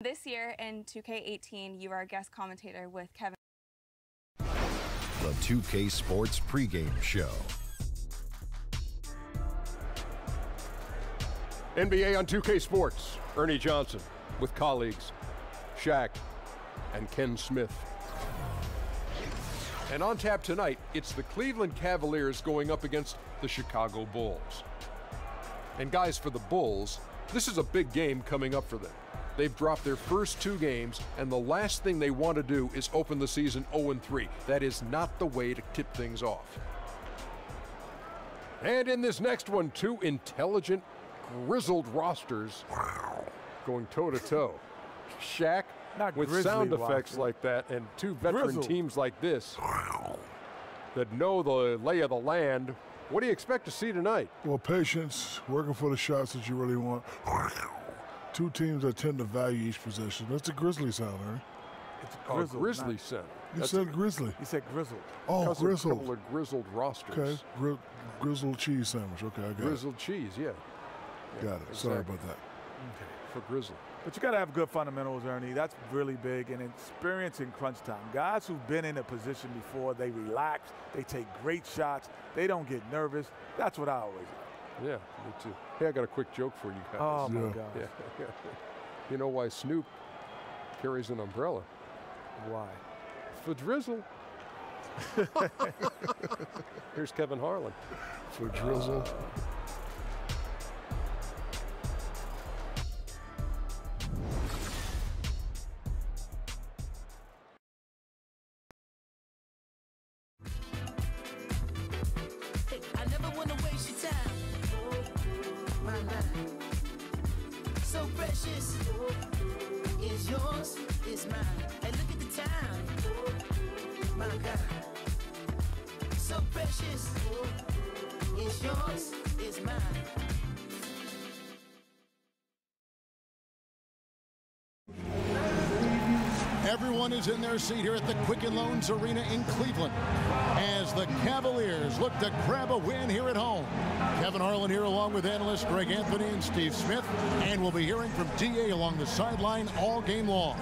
This year in 2K18, you are a guest commentator with Kevin. The 2K Sports pregame show. NBA on 2K Sports. Ernie Johnson with colleagues Shaq and Ken Smith. And on tap tonight, it's the Cleveland Cavaliers going up against the Chicago Bulls. And guys, for the Bulls, this is a big game coming up for them. They've dropped their first 2 games, and the last thing they want to do is open the season 0-3. That is not the way to tip things off. And in this next one, 2 intelligent, grizzled rosters going toe-to-toe. Shaq with sound effects like that, and 2 veteran teams like this that know the lay of the land. What do you expect to see tonight? Well, patience, working for the shots that you really want. 2 teams that tend to value each possession. That's a Grizzly sound, Ernie. It's a Grizzly sound. You said Grizzly. You said grizzled. Oh, grizzled. A couple of grizzled rosters. Okay, grizzled cheese sandwich. Okay, I got grizzled cheese, yeah. Got it. Exactly. Sorry about that. Okay, for grizzly. But you got to have good fundamentals, Ernie. That's really big, and experience in crunch time. Guys who've been in a position before, they relax, they take great shots, they don't get nervous. That's what I always like. Yeah, me too. Hey, I got a quick joke for you guys. Oh, my God. Yeah. You know why Snoop carries an umbrella? Why? For drizzle. Here's Kevin Harlan. For drizzle. Is yours, is mine. Hey, look at the time. My God. So precious. Is yours, is mine. Everyone is in their seat here at the Quicken Loans Arena in Cleveland as the Cavaliers look to grab a win here at home. Kevin Harlan here along with analysts Greg Anthony and Steve Smith, and we'll be hearing from DA along the sideline all game long.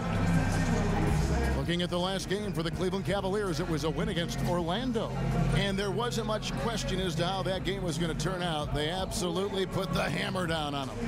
Looking at the last game for the Cleveland Cavaliers, it was a win against Orlando. And there wasn't much question as to how that game was going to turn out. They absolutely put the hammer down on them.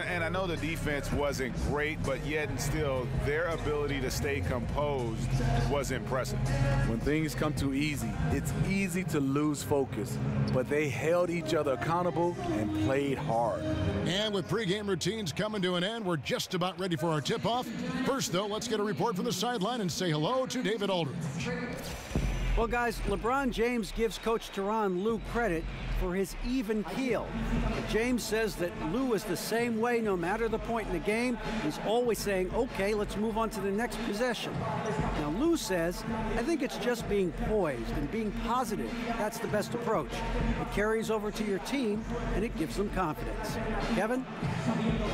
And I know the defense wasn't great, but yet and still, their ability to stay composed was impressive. When things come too easy, it's easy to lose focus. But they held each other accountable and played hard. And with pregame routines coming to an end, we're just about ready for our tip-off. First, though, let's get a report from the sideline and say hello to David Aldridge. Well, guys, LeBron James gives Coach Tyronn Lue credit for his even keel. But James says that Lue is the same way no matter the point in the game. He's always saying, okay, let's move on to the next possession. Now, Lue says, I think it's just being poised and being positive. That's the best approach. It carries over to your team, and it gives them confidence. Kevin?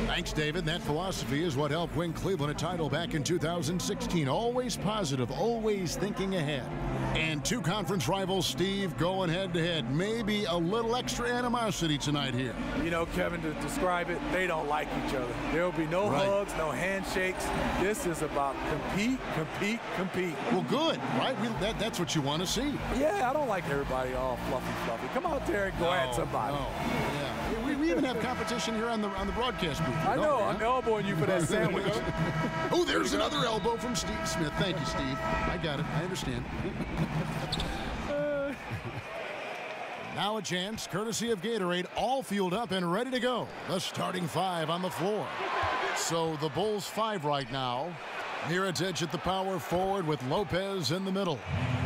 Thanks, David. That philosophy is what helped win Cleveland a title back in 2016. Always positive, always thinking ahead. And 2 conference rivals, Steve, going head-to-head. Maybe a little extra animosity tonight here. You know, Kevin, to describe it, they don't like each other. There will be no hugs, no handshakes. This is about compete, compete, compete. Well, good, right? That's what you want to see. Yeah, I don't like everybody all fluffy. Come out there and go at somebody. Yeah. We even have competition here on the broadcast booth. I know, I'm elbowing you for that sandwich. Oh, there's another elbow from Steve Smith. Thank you, Steve. I got it. I understand. Now a chance, courtesy of Gatorade, all fueled up and ready to go. The starting 5 on the floor. So the Bulls 5 right now. Mirotić at the power forward with Lopez in the middle.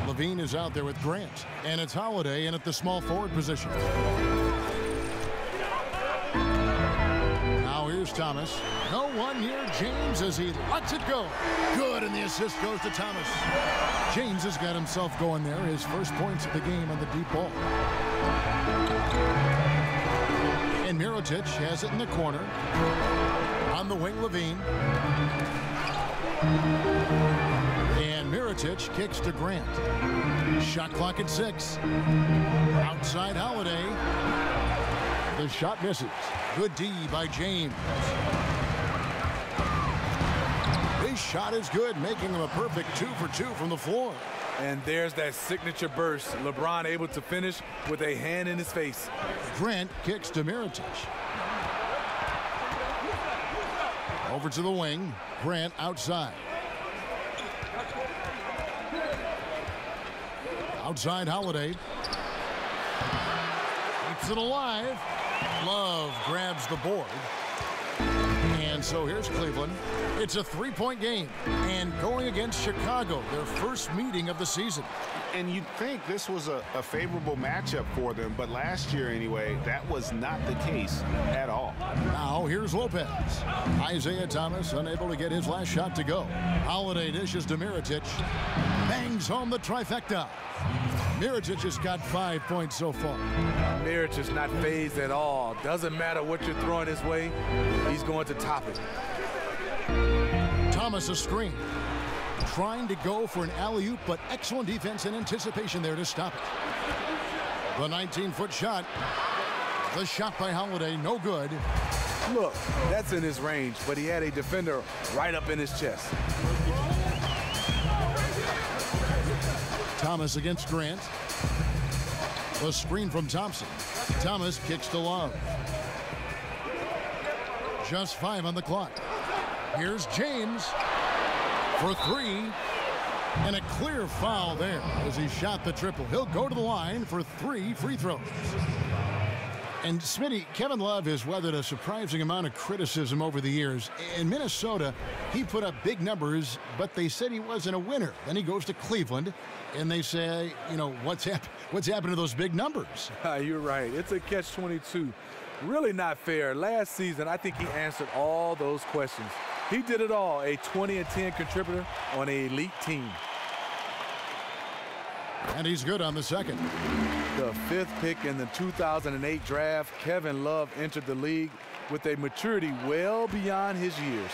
Levine is out there with Grant. And it's Holiday in at the small forward position. Now here's Thomas. No one near James as he lets it go. Good, and the assist goes to Thomas. James has got himself going there. His first points of the game on the deep ball. And Mirotić has it in the corner. On the wing, Levine. And Mirotić kicks to Grant. Shot clock at 6. Outside Holiday. The shot misses. Good D by James. His shot is good, making him a perfect 2 for 2 from the floor. And there's that signature burst. LeBron able to finish with a hand in his face. Grant kicks to Mirotic. Over to the wing. Grant outside. Outside Holiday. Keeps it alive. Love grabs the board. And so here's Cleveland. It's a 3-point game. And going against Chicago, their first meeting of the season. And you'd think this was a favorable matchup for them, but last year anyway, that was not the case at all. Now here's Lopez. Isaiah Thomas unable to get his last shot to go. Holiday dishes to Mirotic. Bangs home the trifecta. Mirotic has got 5 points so far. Mirotic is not phased at all. Doesn't matter what you're throwing his way, he's going to top it. Thomas a screen. Trying to go for an alley-oop, but excellent defense and anticipation there to stop it. The 19-foot shot. The shot by Holiday, no good. Look, that's in his range, but he had a defender right up in his chest. Thomas against Grant. The screen from Thompson. Thomas kicks to Love. Just 5 on the clock. Here's James for 3. And a clear foul there as he shot the triple. He'll go to the line for 3 free throws. And Smitty, Kevin Love has weathered a surprising amount of criticism over the years. In Minnesota, he put up big numbers, but they said he wasn't a winner. Then he goes to Cleveland, and they say, you know, what's happened to those big numbers? You're right. It's a catch-22. Really not fair. Last season, I think he answered all those questions. He did it all, a 20-10 contributor on an elite team. And he's good on the second. The 5th pick in the 2008 draft, Kevin Love entered the league with a maturity well beyond his years.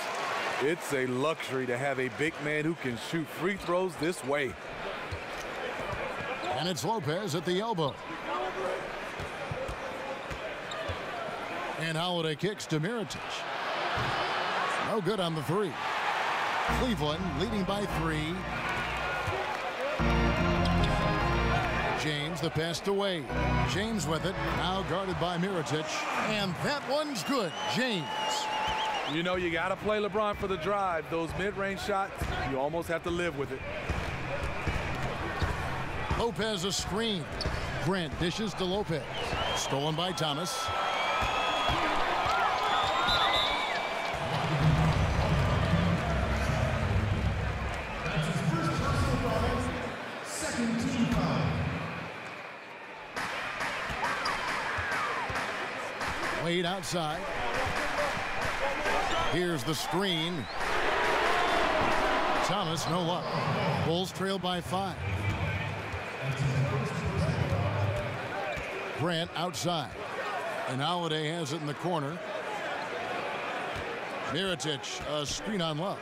It's a luxury to have a big man who can shoot free throws this way. And it's Lopez at the elbow. And Holiday kicks to Mirotic. No good on the 3. Cleveland leading by 3. James, the pass to Wade. James with it, now guarded by Mirotic. And that one's good. James. You know, you got to play LeBron for the drive. Those mid-range shots, you almost have to live with it. Lopez a screen. Grant dishes to Lopez. Stolen by Thomas. Wade outside. Here's the screen. Thomas, no luck. Bulls trail by 5. Grant outside. And Holiday has it in the corner. Mirotic, a screen on Love.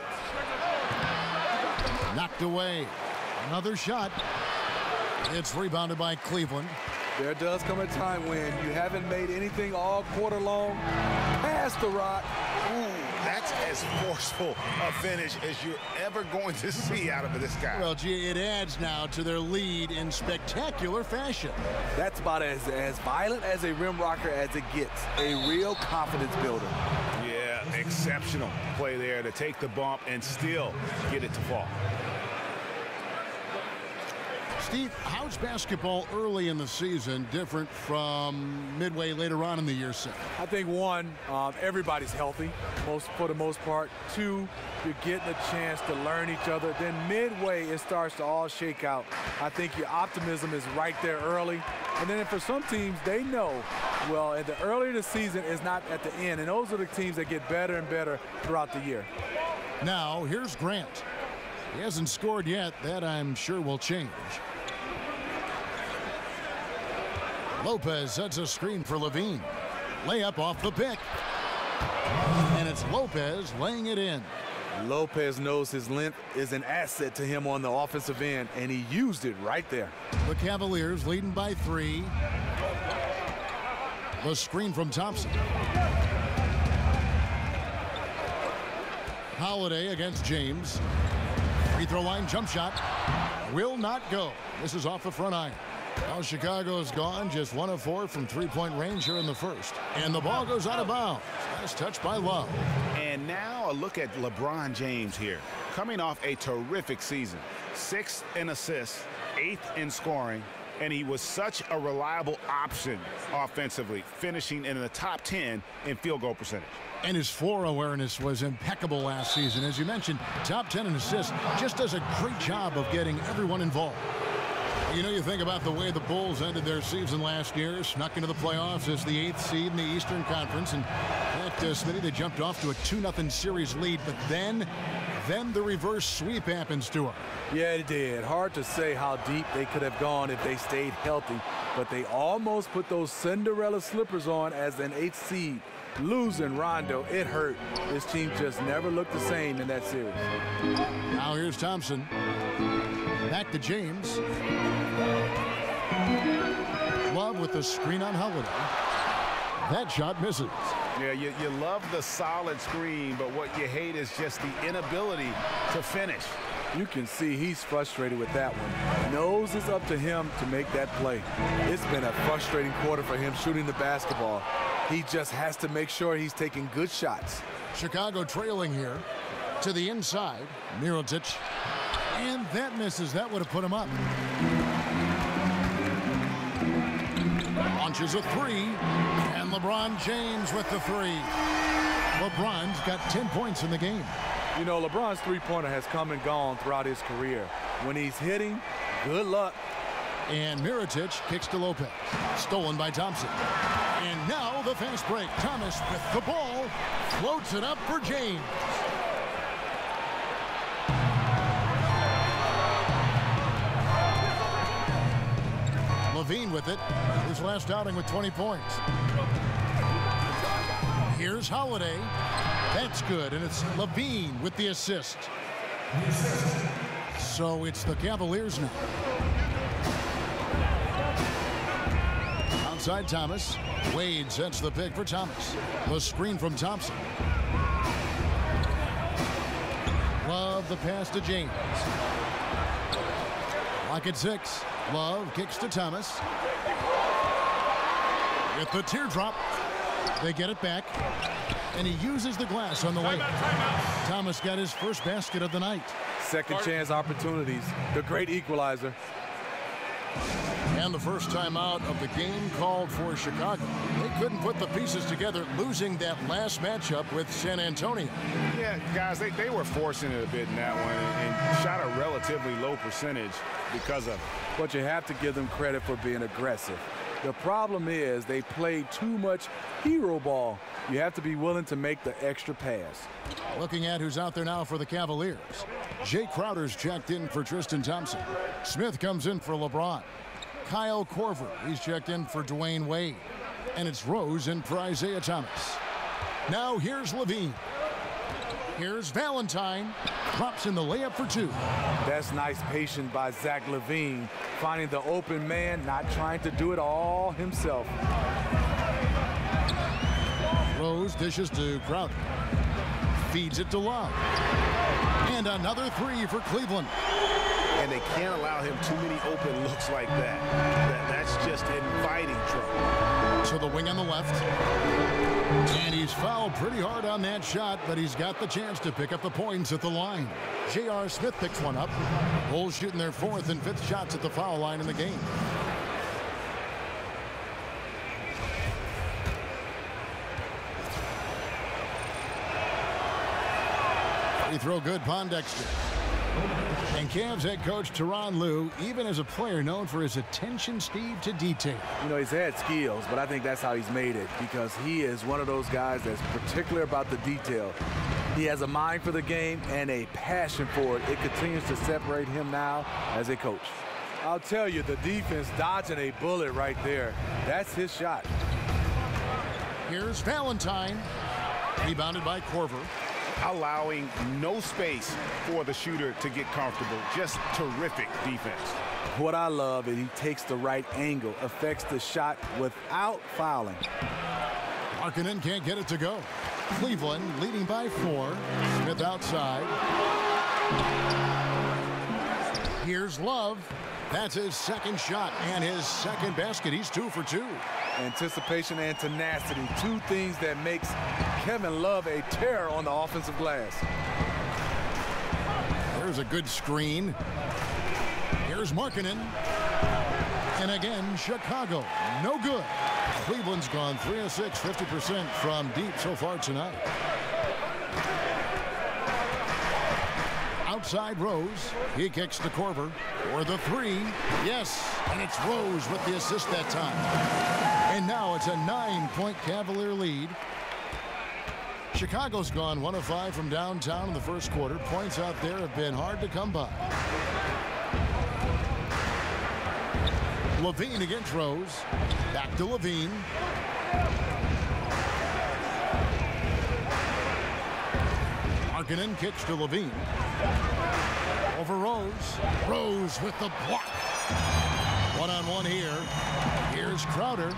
Knocked away. Another shot. It's rebounded by Cleveland. There does come a time when you haven't made anything all quarter long. Pass the rock. Ooh, that's as forceful a finish as you're ever going to see out of this guy. Well, gee, it adds now to their lead in spectacular fashion. That's about as violent as a rim rocker as it gets. A real confidence builder. Yeah, exceptional play there to take the bump and still get it to fall. Steve, how's basketball early in the season different from midway later on in the year, sir? I think, one, everybody's healthy for the most part. 2, you're getting a chance to learn each other. Then midway, it starts to all shake out. I think your optimism is right there early. And then for some teams, they know, well, at the earlier the season is not at the end. And those are the teams that get better and better throughout the year. Now, here's Grant. He hasn't scored yet. That, I'm sure, will change. Lopez sets a screen for Levine. Layup off the pick. And it's Lopez laying it in. Lopez knows his length is an asset to him on the offensive end, and he used it right there. The Cavaliers leading by 3. The screen from Thompson. Holiday against James. Free throw line jump shot will not go. This is off the front iron. Now Chicago's gone just 1 of 4 from three-point range here in the first. And the ball goes out of bounds. Nice touch by Love. And now a look at LeBron James here. Coming off a terrific season. 6th in assists, 8th in scoring. And he was such a reliable option offensively, finishing in the top 10 in field goal percentage. And his floor awareness was impeccable last season. As you mentioned, top 10 in assists, just does a great job of getting everyone involved. You know, you think about the way the Bulls ended their season last year, snuck into the playoffs as the 8th seed in the Eastern Conference. And Smitty, they jumped off to a 2-0 series lead, but then the reverse sweep happens to them. Yeah, it did. Hard to say how deep they could have gone if they stayed healthy, but they almost put those Cinderella slippers on as an 8th seed. Losing Rondo, it hurt. This team just never looked the same in that series. Now here's Thompson. Back to James. Love with the screen on Holiday. That shot misses. Yeah, you love the solid screen, but what you hate is just the inability to finish. You can see he's frustrated with that one. Knows it's up to him to make that play. It's been a frustrating quarter for him shooting the basketball. He just has to make sure he's taking good shots. Chicago trailing here to the inside. Mirotic. And that misses. That would have put him up. Launches a 3. And LeBron James with the 3. LeBron's got 10 points in the game. You know, LeBron's three-pointer has come and gone throughout his career. When he's hitting, good luck. And Mirotic kicks to Lopez. Stolen by Thompson. And now the fast break. Thomas with the ball. Floats it up for James. Levine with it. His last outing with 20 points. Here's Holiday. That's good, and it's Levine with the assist. So it's the Cavaliers now. Outside Thomas. Wade sets the pick for Thomas. The screen from Thompson. Love the pass to James. Lock at 6. Love kicks to Thomas. With the teardrop. They get it back. And he uses the glass on the way. Thomas got his first basket of the night. Second chance opportunities. The great equalizer. And the first timeout of the game called for Chicago. They couldn't put the pieces together, losing that last matchup with San Antonio. Yeah, guys, they were forcing it a bit in that one and shot a relatively low percentage because of it. But you have to give them credit for being aggressive. The problem is they played too much hero ball. You have to be willing to make the extra pass. Looking at who's out there now for the Cavaliers. Jay Crowder's checked in for Tristan Thompson. Smith comes in for LeBron. Kyle Korver, he's checked in for Dwayne Wade. And it's Rose in for Isaiah Thomas. Now here's Levine. Here's Valentine. Drops in the layup for 2. That's nice patience by Zach LaVine, finding the open man, not trying to do it all himself. Rose dishes to Crowder. Feeds it to Love. And another 3 for Cleveland. And they can't allow him too many open looks like that. That's just inviting trouble. To the wing on the left. And he's fouled pretty hard on that shot, but he's got the chance to pick up the points at the line. J.R. Smith picks one up. Bulls shooting their 4th and 5th shots at the foul line in the game. Free throw good, Pondexter. And Cavs head coach Tyronn Lue, even as a player known for his attention, Steve, to detail. You know, he's had skills, but I think that's how he's made it, because he is one of those guys that's particular about the detail. He has a mind for the game and a passion for it. It continues to separate him now as a coach. I'll tell you, the defense dodging a bullet right there. That's his shot. Here's Valentine. Rebounded by Korver. Allowing no space for the shooter to get comfortable. Just terrific defense. What I love is he takes the right angle, affects the shot without fouling. Markkanen can't get it to go. Cleveland leading by 4. Smith outside. Here's Love. That's his second shot and his second basket. He's 2 for 2. Anticipation and tenacity, 2 things that makes Kevin Love a terror on the offensive glass. There's a good screen. Here's Markkanen. And again, Chicago, no good. Cleveland's gone 3 of 6, 50% from deep so far tonight. Outside Rose, he kicks to Korver for the 3. Yes, and it's Rose with the assist that time. And now it's a 9-point Cavalier lead. Chicago's gone 1 of 5 from downtown in the first quarter. Points out there have been hard to come by. Levine against Rose. Back to Levine. Markkanen kicks to Levine. Over Rose. Rose with the block. One-on-one here. Here's Crowder.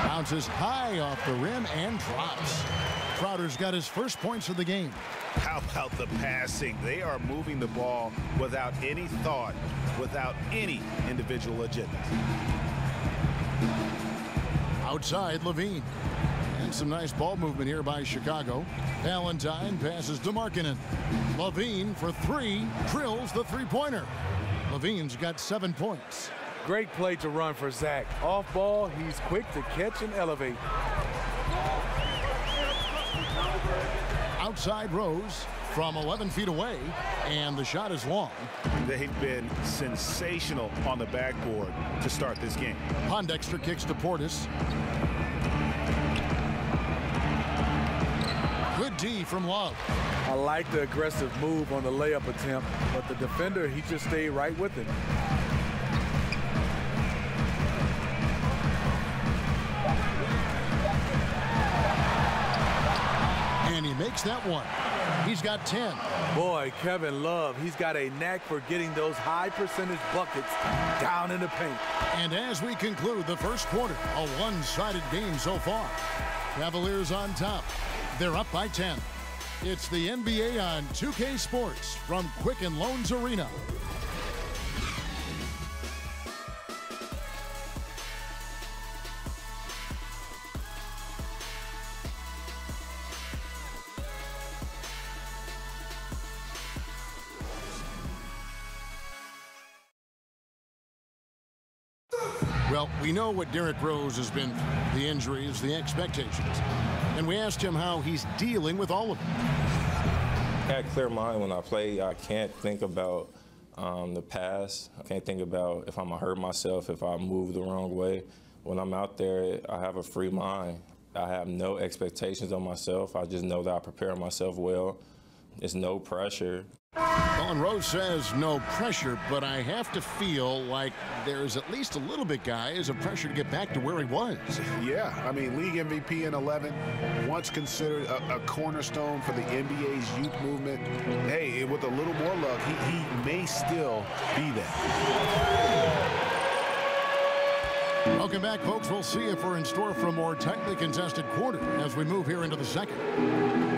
Bounces high off the rim and drops. Crowder's got his first points of the game. How about the passing? They are moving the ball without any thought, without any individual agenda. Outside Levine. And some nice ball movement here by Chicago. Valentine passes to Markkanen. Levine for 3, drills the three-pointer. Levine's got 7 points. Great play to run for Zach. Off ball, he's quick to catch and elevate. Outside Rose from 11 feet away, and the shot is long. They've been sensational on the backboard to start this game. Pondexter kicks to Portis. Good D from Love. I like the aggressive move on the layup attempt, but the defender, he just stayed right with it. And he makes that one. He's got 10. Boy, Kevin Love, he's got a knack for getting those high percentage buckets down in the paint. And as we conclude the first quarter, a one-sided game so far. Cavaliers on top. They're up by 10. It's the NBA on 2K Sports from Quicken Loans Arena. Well, we know what Derrick Rose has been through, the injuries, the expectations. And we asked him how he's dealing with all of it. I got a clear mind when I play. I can't think about the past. I can't think about if I'm going to hurt myself, if I move the wrong way. When I'm out there, I have a free mind. I have no expectations on myself. I just know that I prepare myself well. There's no pressure. Colin Rose says no pressure, but I have to feel like there's at least a little bit, guys, of pressure to get back to where he was. Yeah, I mean, league MVP in 11, once considered a cornerstone for the NBA's youth movement. Hey, with a little more luck, he may still be that. Welcome back, folks. We'll see if we're in store for a more tightly contested quarter as we move here into the second.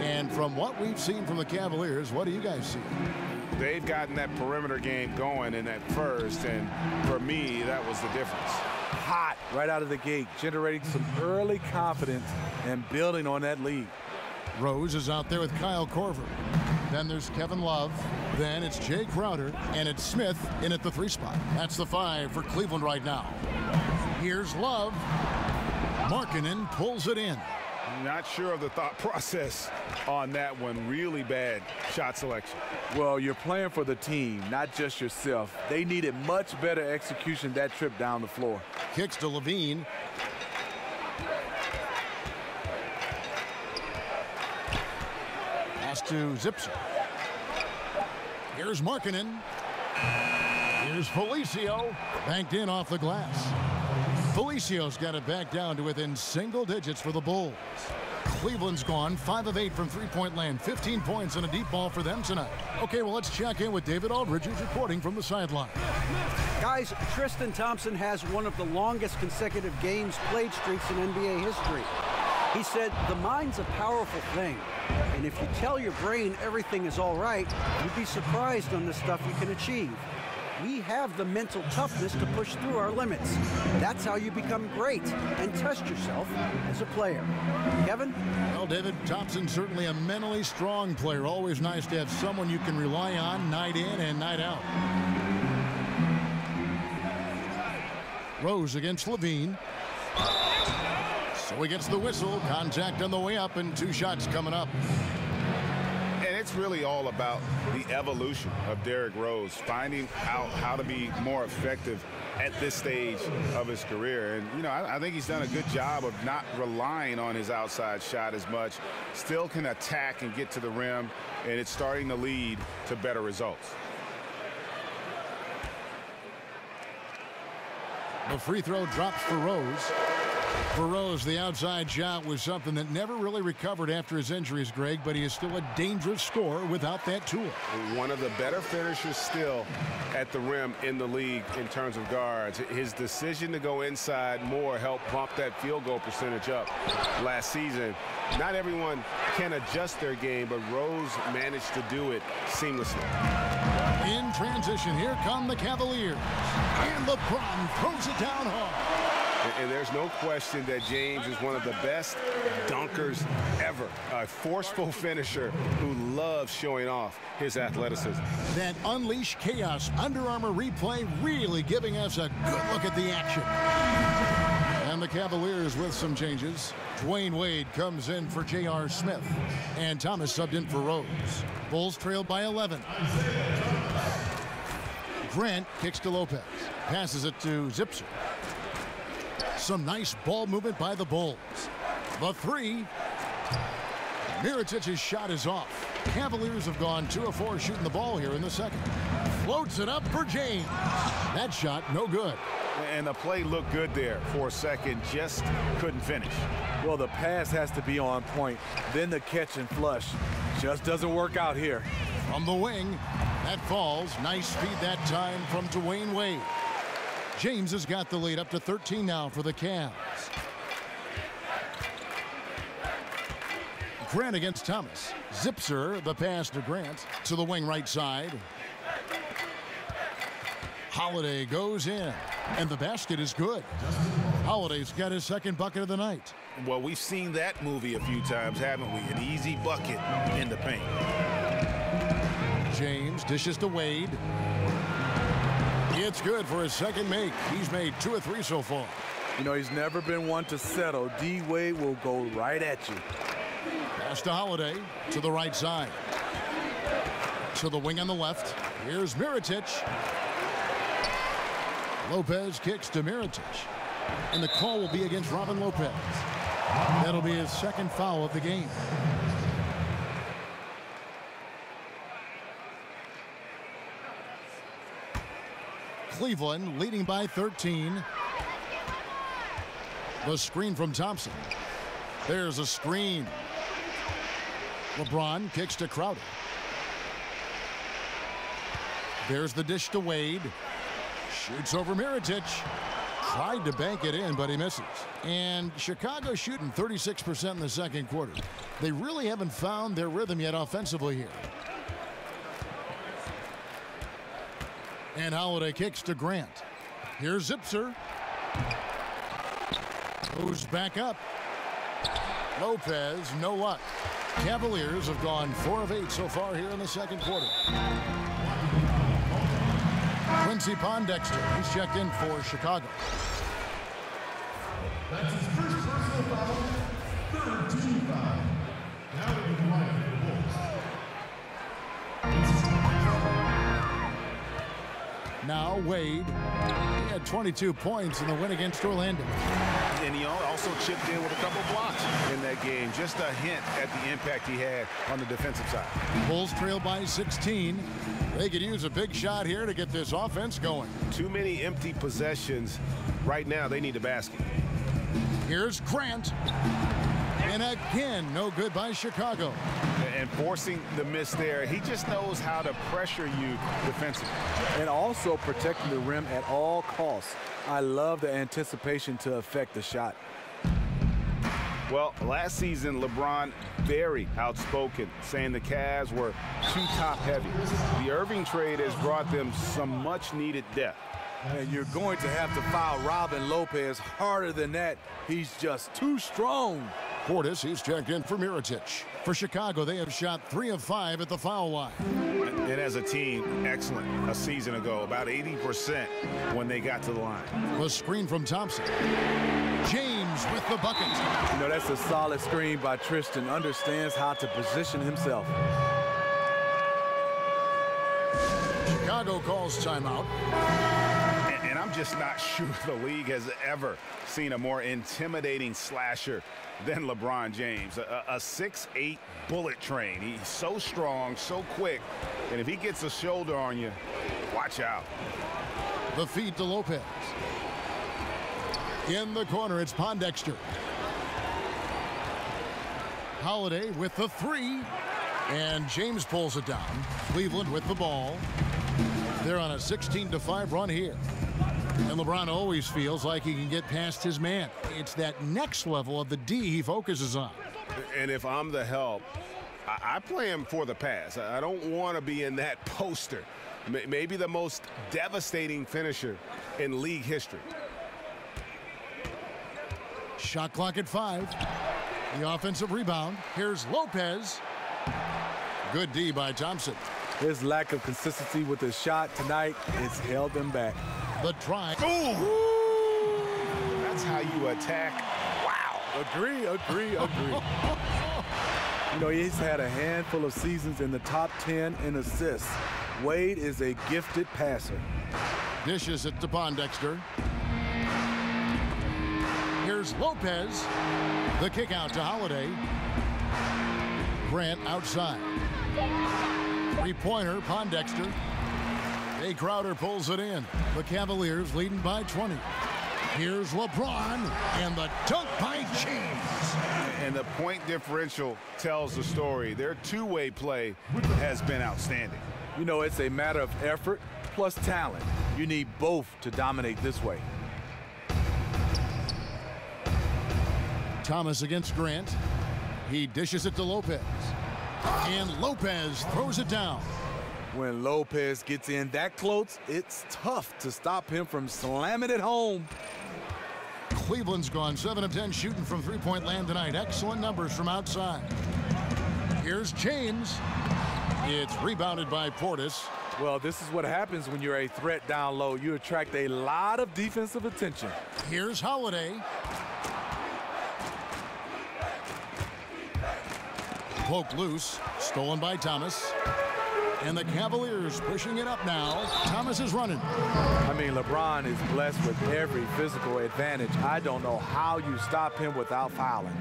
And from what we've seen from the Cavaliers, what do you guys see? They've gotten that perimeter game going in that first, and for me, that was the difference. Hot right out of the gate, generating some early confidence and building on that lead. Rose is out there with Kyle Korver. Then there's Kevin Love. Then it's Jay Crowder, and it's Smith in at the 3 spot. That's the 5 for Cleveland right now. Here's Love. Markkanen pulls it in. Not sure of the thought process on that one. Really bad shot selection. Well, you're playing for the team, not just yourself. They needed much better execution that trip down the floor. Kicks to Levine. Pass to Zipser. Here's Markkanen. Here's Felicio. Banked in off the glass. Felicio's got it back down to within single digits for the Bulls. Cleveland's gone 5 of 8 from three-point land. 15 points and a deep ball for them tonight. Okay, well, let's check in with David Aldridge, who's reporting from the sideline. Guys, Tristan Thompson has one of the longest consecutive games played streaks in NBA history. He said, the mind's a powerful thing, and if you tell your brain everything is all right, you'd be surprised on the stuff you can achieve. We have the mental toughness to push through our limits. That's how you become great and test yourself as a player. Kevin? Well, David, Thompson's certainly a mentally strong player. Always nice to have someone you can rely on night in and night out. Rose against Levine. So he gets the whistle. Contact on the way up and 2 shots coming up. And it's really all about the evolution of Derrick Rose, finding out how to be more effective at this stage of his career. And, you know, I think he's done a good job of not relying on his outside shot as much. Still can attack and get to the rim, and it's starting to lead to better results. The free throw drops for Rose. For Rose, the outside shot was something that never really recovered after his injuries, Greg, but he is still a dangerous scorer without that tool. One of the better finishers still at the rim in the league in terms of guards. His decision to go inside more helped bump that field goal percentage up last season. Not everyone can adjust their game, but Rose managed to do it seamlessly. In transition, here come the Cavaliers. And LeBron throws it down hard. And there's no question that James is one of the best dunkers ever. A forceful finisher who loves showing off his athleticism. That unleashed chaos Under Armour replay really giving us a good look at the action. And the Cavaliers with some changes. Dwayne Wade comes in for J.R. Smith. And Thomas subbed in for Rose. Bulls trailed by 11. Grant kicks to Lopez. Passes it to Zipser. Some nice ball movement by the Bulls. The 3. Mirotich's shot is off. Cavaliers have gone 2 of 4 shooting the ball here in the second. Floats it up for James. That shot no good. And the play looked good there for a second, just couldn't finish. Well, the pass has to be on point. Then the catch and flush just doesn't work out here. From the wing, that falls. Nice speed that time from Dwayne Wade. James has got the lead up to 13 now for the Cavs. Grant against Thomas. Zipser, the pass to Grant to the wing right side. Holiday goes in, and the basket is good. Holiday's got his second bucket of the night. Well, we've seen that movie a few times, haven't we? An easy bucket in the paint. James dishes to Wade. It's good for his second make. He's made 2 of 3 so far. You know, he's never been one to settle. D-Wade will go right at you. Pass to Holiday to the right side. To the wing on the left. Here's Mirotic. Lopez kicks to Mirotic. And the call will be against Robin Lopez. That'll be his second foul of the game. Cleveland leading by 13. The screen from Thompson. There's a screen. LeBron kicks to Crowder. There's the dish to Wade. Shoots over Mirotic. Tried to bank it in, but he misses. And Chicago shooting 36% in the second quarter. They really haven't found their rhythm yet offensively here. And Holiday kicks to Grant. Here's Zipser. Goes back up. Lopez, no luck. Cavaliers have gone 4 of 8 so far here in the second quarter. Quincy Pondexter, he's checked in for Chicago. That's his first personal foul, third team foul. Now to be line for the Bulls. Now Wade. He had 22 points in the win against Orlando. And he also chipped in with a couple blocks in that game. Just a hint at the impact he had on the defensive side. Bulls trail by 16. They could use a big shot here to get this offense going. Too many empty possessions. Right now, they need a basket. Here's Grant. And again, no good by Chicago. And forcing the miss there, he just knows how to pressure you defensively. And also protecting the rim at all costs. I love the anticipation to affect the shot. Well, last season, LeBron very outspoken, saying the Cavs were too top-heavy. The Irving trade has brought them some much-needed depth. And you're going to have to foul Robin Lopez harder than that. He's just too strong. Portis, he's checked in for Mirotic. For Chicago, they have shot 3 of 5 at the foul line. And as a team, excellent a season ago, about 80% when they got to the line. The screen from Thompson. James with the bucket. You know, that's a solid screen by Tristan. Understands how to position himself. Chicago calls timeout. And I'm just not sure the league has ever seen a more intimidating slasher than LeBron James. A 6'8" bullet train. He's so strong, so quick, and if he gets a shoulder on you, watch out. The feed to Lopez. In the corner, it's Pondexter. Holiday with the 3, and James pulls it down. Cleveland with the ball. They're on a 16-5 run here. And LeBron always feels like he can get past his man. It's that next level of the D he focuses on. And if I'm the help, I play him for the pass. I don't want to be in that poster. Maybe the most devastating finisher in league history. Shot clock at 5. The offensive rebound. Here's Lopez. Good D by Thompson. His lack of consistency with his shot tonight has held him back. The try. Ooh! That's how you attack. Wow. Agree. You know, he's had a handful of seasons in the top 10 in assists. Wade is a gifted passer. Dishes it to Pondexter. Here's Lopez. The kick out to Holiday. Grant outside. Three-pointer, Pondexter. Jay Crowder pulls it in. The Cavaliers leading by 20. Here's LeBron and the dunk by James. And the point differential tells the story. Their two-way play has been outstanding. You know, it's a matter of effort plus talent. You need both to dominate this way. Thomas against Grant. He dishes it to Lopez. And Lopez throws it down. When Lopez gets in that close, it's tough to stop him from slamming it home. Cleveland's gone 7 of 10 shooting from three-point land tonight. Excellent numbers from outside. Here's James. It's rebounded by Portis. Well, this is what happens when you're a threat down low. You attract a lot of defensive attention. Here's Holiday. Poked loose, stolen by Thomas. And the Cavaliers pushing it up now. Thomas is running. I mean, LeBron is blessed with every physical advantage. I don't know how you stop him without fouling.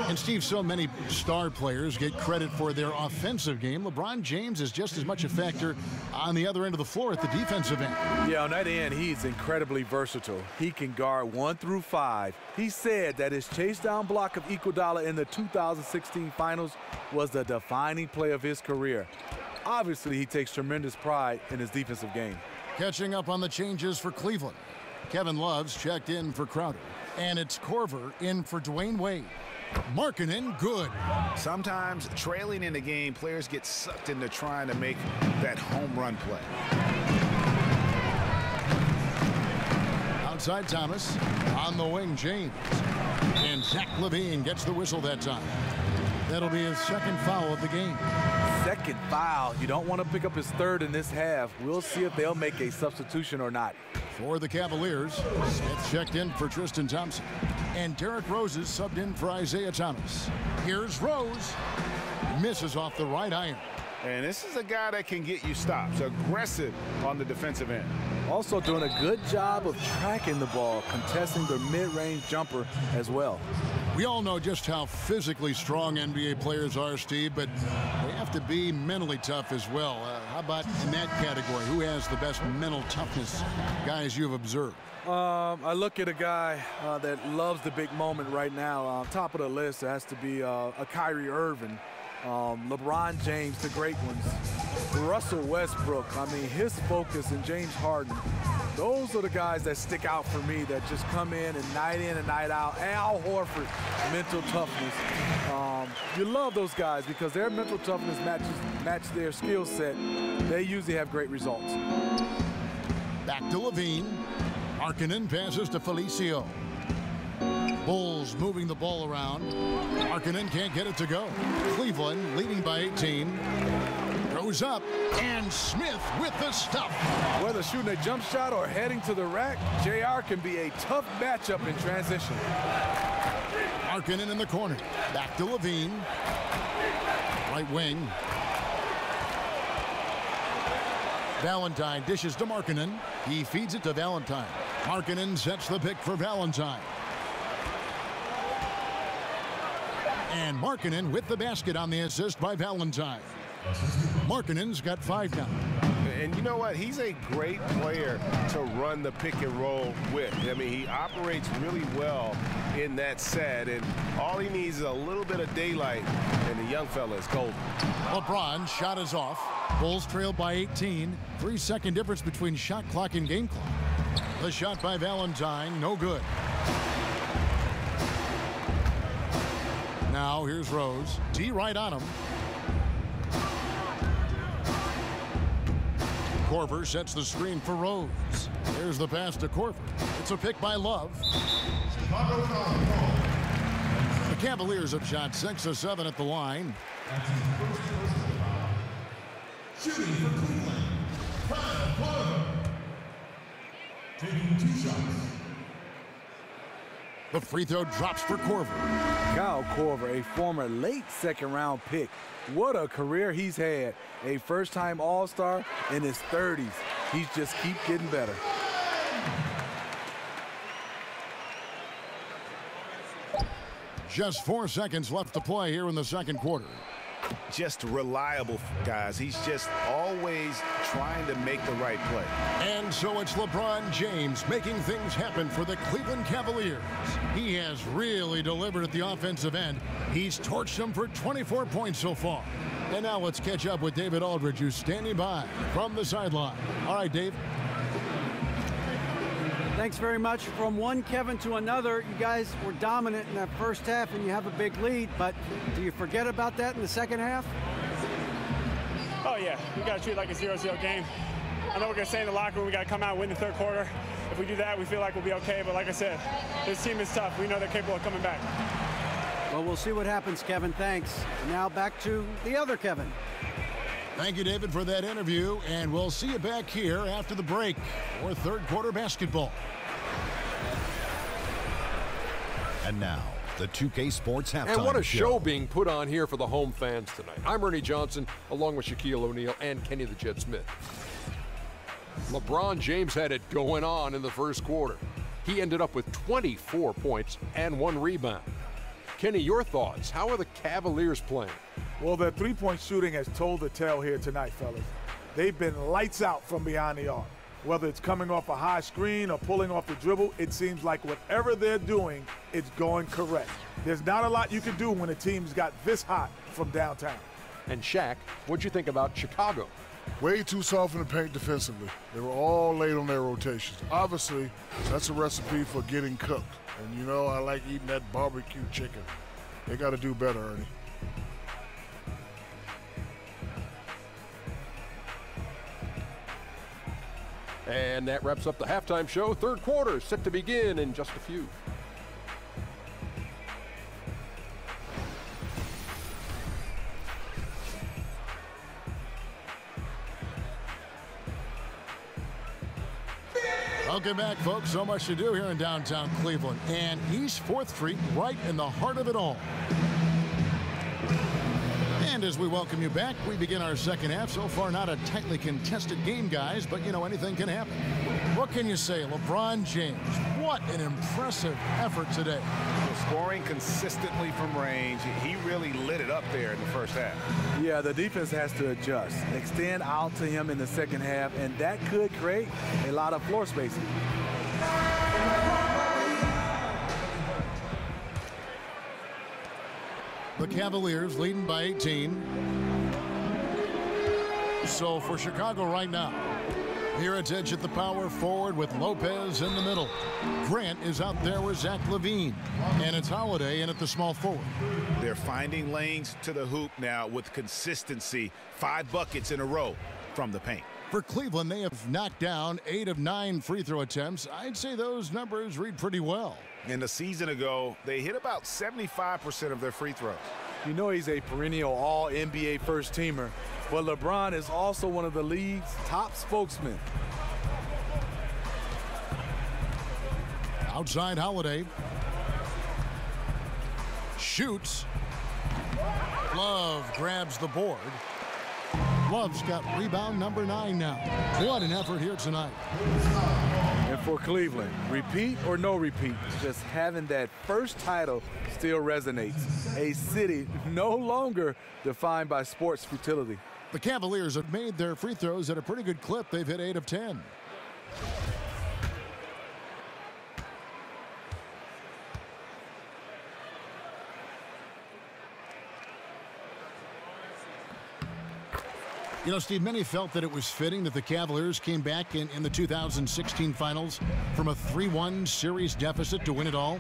And Steve, so many star players get credit for their offensive game. LeBron James is just as much a factor on the other end of the floor at the defensive end. Yeah, on that end, he's incredibly versatile. He can guard 1 through 5. He said that his chase down block of Iguodala in the 2016 finals was the defining play of his career. Obviously, he takes tremendous pride in his defensive game. Catching up on the changes for Cleveland. Kevin Love's checked in for Crowder. And it's Korver in for Dwayne Wade. Markkanen, good. Sometimes trailing in the game, players get sucked into trying to make that home run play. Outside Thomas, on the wing James. And Zach LaVine gets the whistle that time. That'll be his second foul of the game. Second foul. You don't want to pick up his third in this half. We'll see if they'll make a substitution or not. For the Cavaliers, Smith checked in for Tristan Thompson. And Derrick Rose is subbed in for Isaiah Thomas. Here's Rose. Misses off the right iron. And this is a guy that can get you stops. Aggressive on the defensive end. Also doing a good job of tracking the ball, contesting the mid-range jumper as well. We all know just how physically strong NBA players are, Steve, but they have to be mentally tough as well. How about in that category? Who has the best mental toughness, guys you've observed? I look at a guy that loves the big moment right now. Top of the list has to be a Kyrie Irving, LeBron James, the great ones. Russell Westbrook, I mean, his focus, and James Harden. Those are the guys that stick out for me, that just come in and night out. Al Horford, mental toughness. You love those guys because their mental toughness match their skill set. They usually have great results. Back to Levine. Markkanen passes to Felicio. Bulls moving the ball around. Markkanen can't get it to go. Cleveland leading by 18. Goes up, and Smith with the stuff. Whether shooting a jump shot or heading to the rack, JR can be a tough matchup in transition. Markkanen in the corner. Back to Levine. Right wing. Valentine dishes to Markkanen. He feeds it to Valentine. Markkanen sets the pick for Valentine. And Markkanen with the basket on the assist by Valentine. Markkanen's got 5 now. And you know what? He's a great player to run the pick and roll with. I mean, he operates really well in that set, and all he needs is a little bit of daylight, and the young fella is golden. LeBron shot is off. Bulls trail by 18. 3-second difference between shot clock and game clock. The shot by Valentine, no good. Now here's Rose. D right on him. Korver sets the screen for Rose. There's the pass to Korver. It's a pick by Love. The Cavaliers have shot 6 of 7 at the line. Shooting for Cleveland, Kyle Korver. Taking 2 shots. The free throw drops for Korver. Kyle Korver, a former late second-round pick. What a career he's had. A first-time All-Star in his 30s. He's just keep getting better. Just 4 seconds left to play here in the second quarter. Just reliable, guys. He's just always trying to make the right play. And so it's LeBron James making things happen for the Cleveland Cavaliers. He has really delivered at the offensive end. He's torched them for 24 points so far. And now let's catch up with David Aldridge, who's standing by from the sideline. All right, Dave. Thanks very much. From one Kevin to another, you guys were dominant in that first half and you have a big lead, but do you forget about that in the second half? Oh yeah, we got to treat it like a 0-0 game. I know we're going to stay in the locker room, we got to come out and win the third quarter. If we do that, we feel like we'll be okay, but like I said, this team is tough. We know they're capable of coming back. Well, we'll see what happens, Kevin. Thanks. And now back to the other Kevin. Thank you, David, for that interview, and we'll see you back here after the break for third quarter basketball. And now, the 2K Sports Halftime Show. And what a show being put on here for the home fans tonight. I'm Ernie Johnson, along with Shaquille O'Neal and Kenny the Jet Smith. LeBron James had it going on in the first quarter. He ended up with 24 points and 1 rebound. Kenny, your thoughts? How are the Cavaliers playing? Well, their three-point shooting has told the tale here tonight, fellas. They've been lights out from behind the arc. Whether it's coming off a high screen or pulling off the dribble, it seems like whatever they're doing, it's going correct. There's not a lot you can do when a team's got this hot from downtown. And Shaq, what'd you think about Chicago? Way too soft in the paint defensively. They were all late on their rotations. Obviously, that's a recipe for getting cooked. And you know, I like eating that barbecue chicken. They got to do better, Ernie. And that wraps up the halftime show. Third quarter set to begin in just a few. Welcome back, folks. So much to do here in downtown Cleveland. And East 4th Street, right in the heart of it all. And as we welcome you back, we begin our second half. So far, not a tightly contested game, guys, but, you know, anything can happen. What can you say? LeBron James, what an impressive effort today. Scoring consistently from range. He really lit it up there in the first half. Yeah, the defense has to adjust, extend out to him in the second half, and that could create a lot of floor spacing. The Cavaliers leading by 18. So for Chicago right now, Here it's Edge at the power forward with Lopez in the middle. Grant is out there with Zach Levine. And it's Holiday in at the small forward. They're finding lanes to the hoop now with consistency. 5 buckets in a row from the paint. For Cleveland, they have knocked down 8 of 9 free throw attempts. I'd say those numbers read pretty well. And a season ago, they hit about 75% of their free throws. You know he's a perennial all-NBA first teamer, but LeBron is also one of the league's top spokesmen. Outside Holiday. Shoots. Love grabs the board. Love's got rebound number 9 now. What an effort here tonight. And for Cleveland, repeat or no repeat, just having that first title still resonates. A city no longer defined by sports futility. The Cavaliers have made their free throws at a pretty good clip. They've hit 8 of 10. You know, Steve, many felt that it was fitting that the Cavaliers came back in the 2016 finals from a 3-1 series deficit to win it all.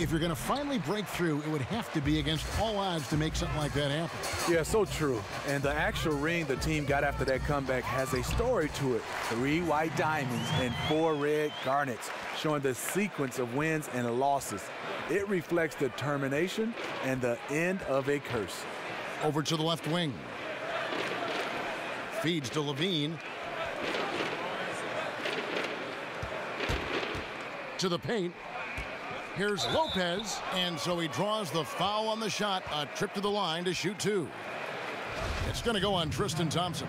If you're going to finally break through, it would have to be against all odds to make something like that happen. Yeah, so true. And the actual ring the team got after that comeback has a story to it. 3 white diamonds and 4 red garnets, showing the sequence of wins and losses. It reflects determination and the end of a curse. Over to the left wing. Feeds to Levine. To the paint. Here's Lopez, and so he draws the foul on the shot. A trip to the line to shoot 2. It's going to go on Tristan Thompson.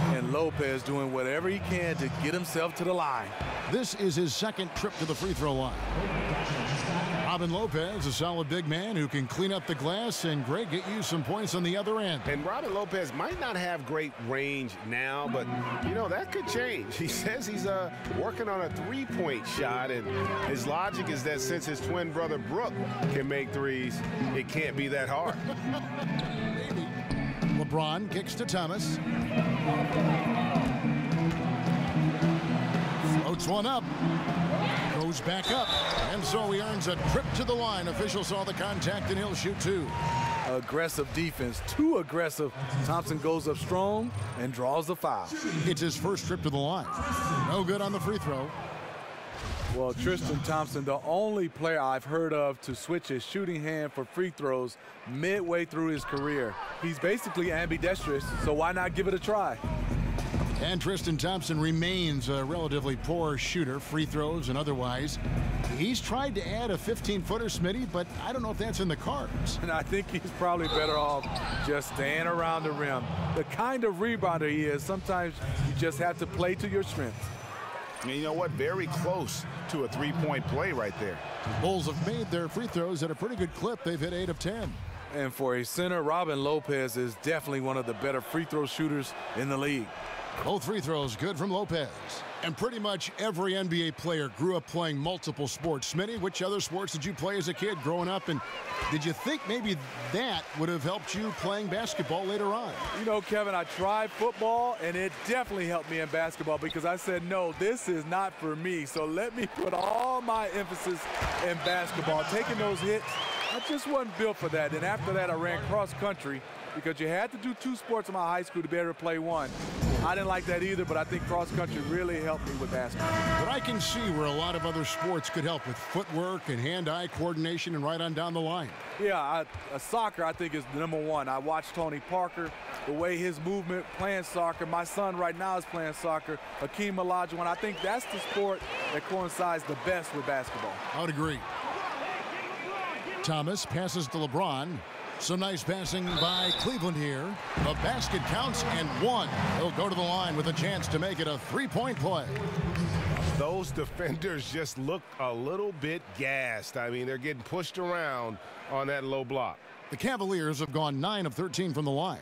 And Lopez doing whatever he can to get himself to the line. This is his second trip to the free throw line. Robin Lopez, a solid big man who can clean up the glass and, Greg, get you some points on the other end. And Robin Lopez might not have great range now, but, you know, that could change. He says he's working on a 3-point shot, and his logic is that since his twin brother Brook can make threes, it can't be that hard. Maybe. LeBron kicks to Thomas. Floats one up. Goes back up, and so he earns a trip to the line. Official saw the contact, and he'll shoot 2. Aggressive defense, too aggressive. Thompson goes up strong and draws the foul. It's his first trip to the line. No good on the free throw. Well, Tristan Thompson, the only player I've heard of to switch his shooting hand for free throws midway through his career. He's basically ambidextrous, so why not give it a try? And Tristan Thompson remains a relatively poor shooter, free throws and otherwise. He's tried to add a 15-footer, Smitty, but I don't know if that's in the cards. And I think he's probably better off just staying around the rim. The kind of rebounder he is, sometimes you just have to play to your strengths. And you know what? Very close to a 3-point play right there. Bulls have made their free throws at a pretty good clip. They've hit 8 of 10. And for a center, Robin Lopez is definitely one of the better free throw shooters in the league. Both free throws good from Lopez. And pretty much every NBA player grew up playing multiple sports. Smitty, which other sports did you play as a kid growing up? And did you think maybe that would have helped you playing basketball later on? You know, Kevin, I tried football, and it definitely helped me in basketball because I said, no, this is not for me. So let me put all my emphasis in basketball. Taking those hits, I just wasn't built for that. And after that, I ran cross country because you had to do 2 sports in my high school to be able to play one. I didn't like that either, but I think cross country really helped me with basketball. But I can see where a lot of other sports could help with footwork and hand-eye coordination and right on down the line. Yeah, soccer I think is #1. I watched Tony Parker, the way his movement, playing soccer. My son right now is playing soccer, Hakeem Olajuwon. I think that's the sport that coincides the best with basketball. I would agree. Thomas passes to LeBron. Some nice passing by Cleveland here. The basket counts and 1. He'll go to the line with a chance to make it a 3-point play. Those defenders just look a little bit gassed. I mean, they're getting pushed around on that low block. The Cavaliers have gone 9 of 13 from the line.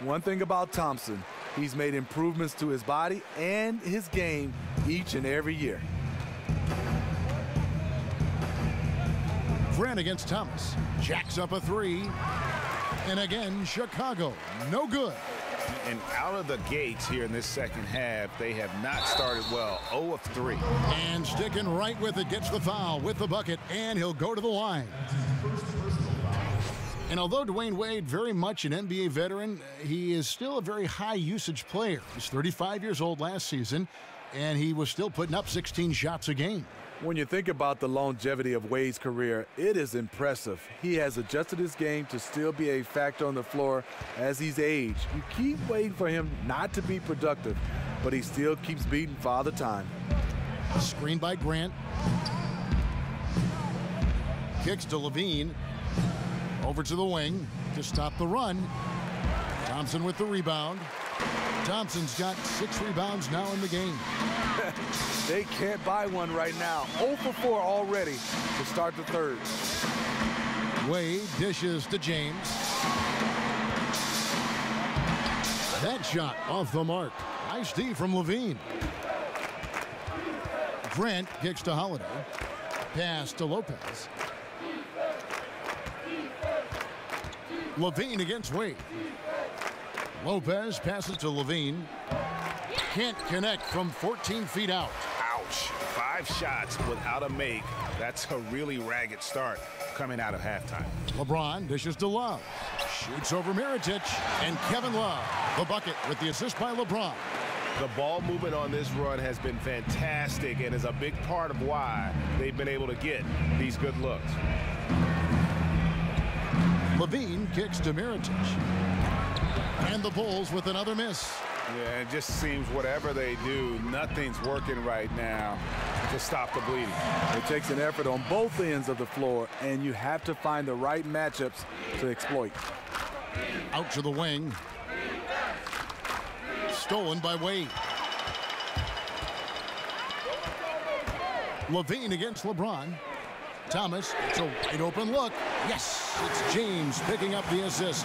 One thing about Thompson, he's made improvements to his body and his game each and every year. Grant against Thomas. Jacks up a three. And again, Chicago, no good. And out of the gates here in this second half, they have not started well. 0 of 3. And sticking right with it, gets the foul with the bucket, and he'll go to the line. And although Dwayne Wade, very much an NBA veteran, he is still a very high usage player. He's 35 years old last season, and he was still putting up 16 shots a game. When you think about the longevity of Wade's career, it is impressive. He has adjusted his game to still be a factor on the floor as he's aged. You keep waiting for him not to be productive, but he still keeps beating Father Time. Screen by Grant. Kicks to Levine. Over to the wing to stop the run. Thompson with the rebound. Thompson's got 6 rebounds now in the game. They can't buy one right now. 0 for 4 already to start the third. Wade dishes to James. That shot off the mark. Nice D from Levine. Grant kicks to Holiday. Pass to Lopez. Levine against Wade. Lopez passes to Levine. Can't connect from 14 feet out. Ouch. 5 shots without a make. That's a really ragged start coming out of halftime. LeBron dishes to Love. Shoots over Mirotic. And Kevin Love, the bucket with the assist by LeBron. The ball movement on this run has been fantastic and is a big part of why they've been able to get these good looks. Levine kicks to Mirotic. And the Bulls with another miss. Yeah, it just seems whatever they do, nothing's working right now to stop the bleeding. It takes an effort on both ends of the floor, and you have to find the right matchups to exploit. Out to the wing. Stolen by Wade. Levine against LeBron. Thomas, it's a wide open look. Yes, it's James picking up the assist.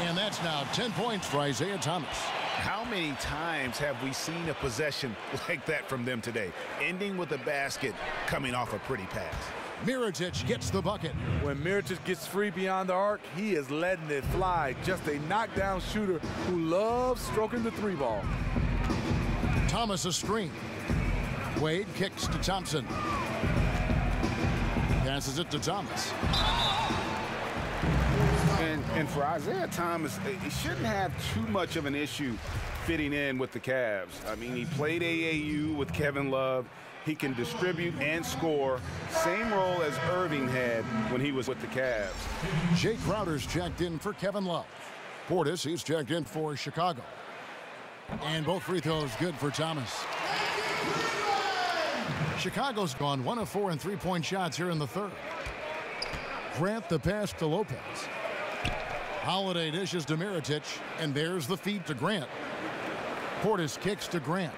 And that's now 10 points for Isaiah Thomas. How many times have we seen a possession like that from them today? Ending with a basket, coming off a pretty pass. Mirotic gets the bucket. When Mirotic gets free beyond the arc, he is letting it fly. Just a knockdown shooter who loves stroking the 3 ball. Thomas a screen. Wade kicks to Thompson. Passes it to Thomas. And for Isaiah Thomas, he shouldn't have too much of an issue fitting in with the Cavs. I mean, he played AAU with Kevin Love. He can distribute and score. Same role as Irving had when he was with the Cavs. Jay Crowder's checked in for Kevin Love. Portis, he's checked in for Chicago. And both free throws good for Thomas. Chicago's gone 1 of 4 in 3-point shots here in the third. Grant the pass to Lopez. Holiday dishes to Mirotic, and there's the feed to Grant. Portis kicks to Grant.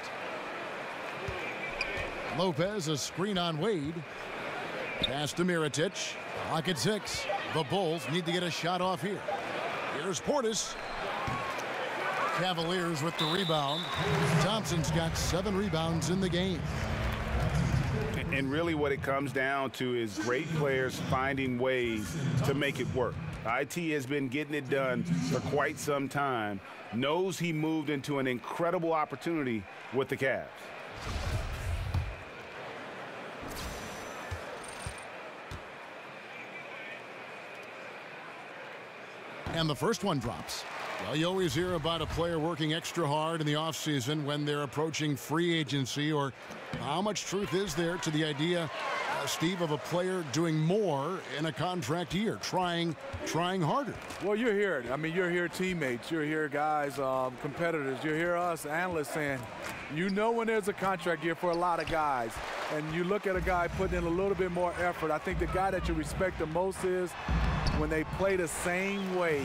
Lopez a screen on Wade. Pass to Mirotic. Clock at 6. The Bulls need to get a shot off here. Here's Portis. Cavaliers with the rebound. Thompson's got 7 rebounds in the game. And really what it comes down to is great players finding ways to make it work. IT has been getting it done for quite some time. Knows he moved into an incredible opportunity with the Cavs. And the first one drops. Well, you always hear about a player working extra hard in the offseason when they're approaching free agency, or how much truth is there to the idea, Steve, of a player doing more in a contract year, trying harder? Well, you hear it. I mean, you hear teammates, you hear guys, competitors, you hear us analysts saying, you know when there's a contract year for a lot of guys, and you look at a guy putting in a little bit more effort. I think the guy that you respect the most is when they play the same way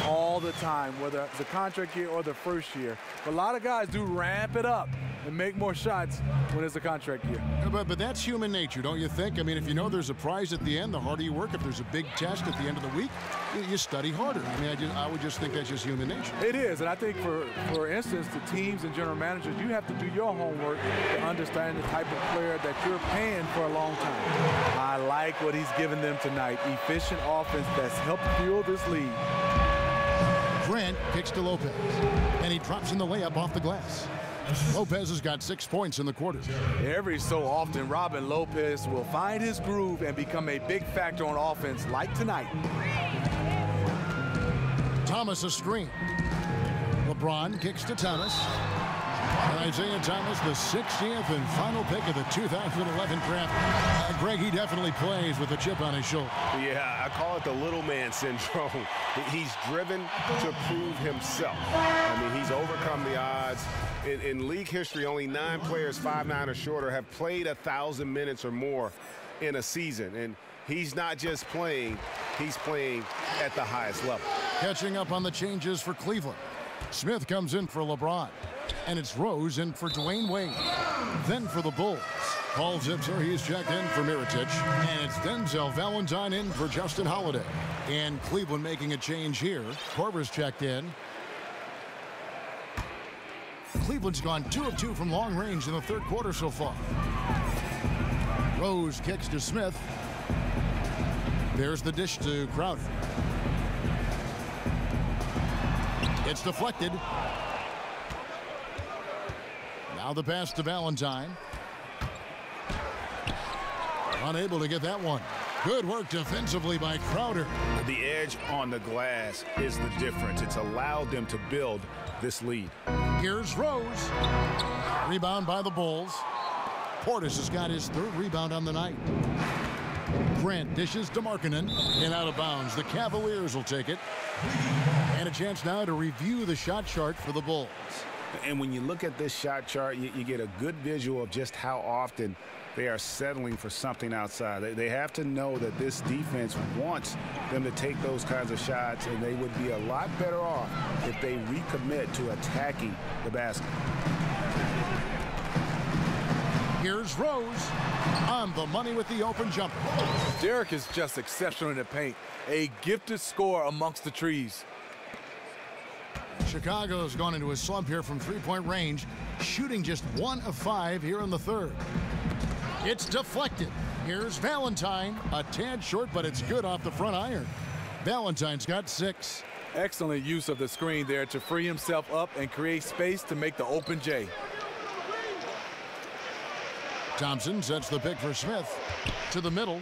all the time, whether it's a contract year or the first year. A lot of guys do ramp it up and make more shots when it's a contract year. But that's human nature, don't you think? I mean, if you know there's a prize at the end, the harder you work. If there's a big test at the end of the week, you study harder. I mean, I would just think that's just human nature. It is, and I think for instance, the teams and general managers, you have to do your homework to understand the type of player that you're paying for a long time. I like what he's given them tonight. Efficient offense that's helped fuel this lead. Grant kicks to Lopez, and he drops in the layup off the glass. Lopez has got 6 points in the quarter. Every so often, Robin Lopez will find his groove and become a big factor on offense like tonight. Thomas a screen. LeBron kicks to Thomas. And Isaiah Thomas, the 60th and final pick of the 2011 draft. Greg, he definitely plays with a chip on his shoulder. Yeah, I call it the little man syndrome. He's driven to prove himself. I mean, he's overcome the odds. In league history, only 9 players 5'9" or shorter have played 1,000 minutes or more in a season. And he's not just playing, he's playing at the highest level. Catching up on the changes for Cleveland. Smith comes in for LeBron. And it's Rose in for Dwayne Wade. Then for the Bulls, Paul Zipser, he's checked in for Mirotic. And it's Denzel Valentine in for Justin Holiday. And Cleveland making a change here. Korver's checked in. Cleveland's gone 2 of 2 from long range in the third quarter so far. Rose kicks to Smith. There's the dish to Crowder. It's deflected. Now the pass to Valentine. Unable to get that one. Good work defensively by Crowder. The edge on the glass is the difference. It's allowed them to build this lead. Here's Rose. Rebound by the Bulls. Portis has got his 3rd rebound on the night. Grant dishes to Markkanen and out of bounds. The Cavaliers will take it. And a chance now to review the shot chart for the Bulls. And when you look at this shot chart, you get a good visual of just how often they are settling for something outside. They have to know that this defense wants them to take those kinds of shots, and they would be a lot better off if they recommit to attacking the basket. Here's Rose on the money with the open jumper. Derek is just exceptional in the paint. A gifted scorer amongst the trees. Chicago's gone into a slump here from three-point range, shooting just 1 of 5 here in the third. It's deflected. Here's Valentine, a tad short, but it's good off the front iron. Valentine's got 6. Excellent use of the screen there to free himself up and create space to make the open J. Thompson sets the pick for Smith to the middle.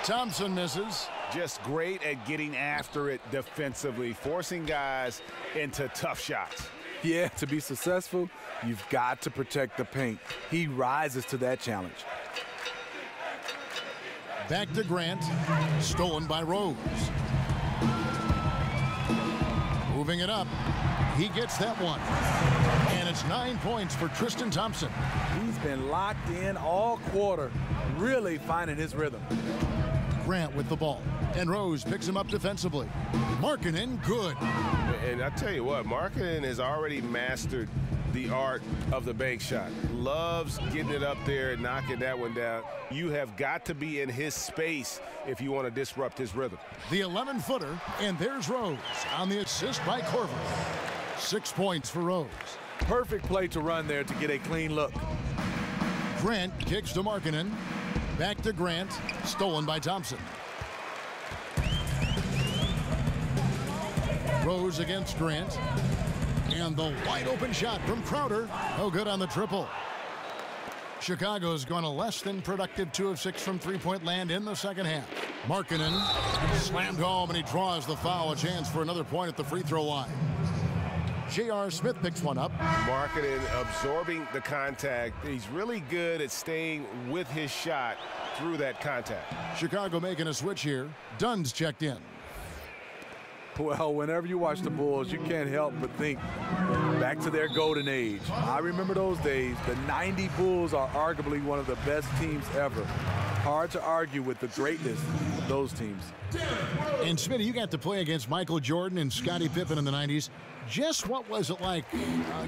Thompson misses. Just great at getting after it defensively, forcing guys into tough shots. Yeah, to be successful, you've got to protect the paint. He rises to that challenge. Back to Grant. Stolen by Rose. Moving it up. He gets that one. And it's 9 points for Tristan Thompson. He's been locked in all quarter, really finding his rhythm. Grant with the ball. And Rose picks him up defensively. Markkanen, good. And I tell you what, Markkanen has already mastered the art of the bank shot. Loves getting it up there and knocking that one down. You have got to be in his space if you want to disrupt his rhythm. The 11-footer, and there's Rose on the assist by Korver. 6 points for Rose. Perfect play to run there to get a clean look. Grant kicks to Markkanen. Back to Grant. Stolen by Thompson. Rose against Grant. And the wide open shot from Crowder. No good on the triple. Chicago's gone a less than productive 2 of 6 from three-point land in the second half. Markkanen slammed home, and he draws the foul. A chance for another point at the free throw line. J.R. Smith picks one up. Markkanen absorbing the contact. He's really good at staying with his shot through that contact. Chicago making a switch here. Dunn's checked in. Well, whenever you watch the Bulls, you can't help but think back to their golden age. I remember those days. The 90 Bulls are arguably one of the best teams ever. Hard to argue with the greatness of those teams. And Smitty, you got to play against Michael Jordan and Scottie Pippen in the 90s. Just what was it like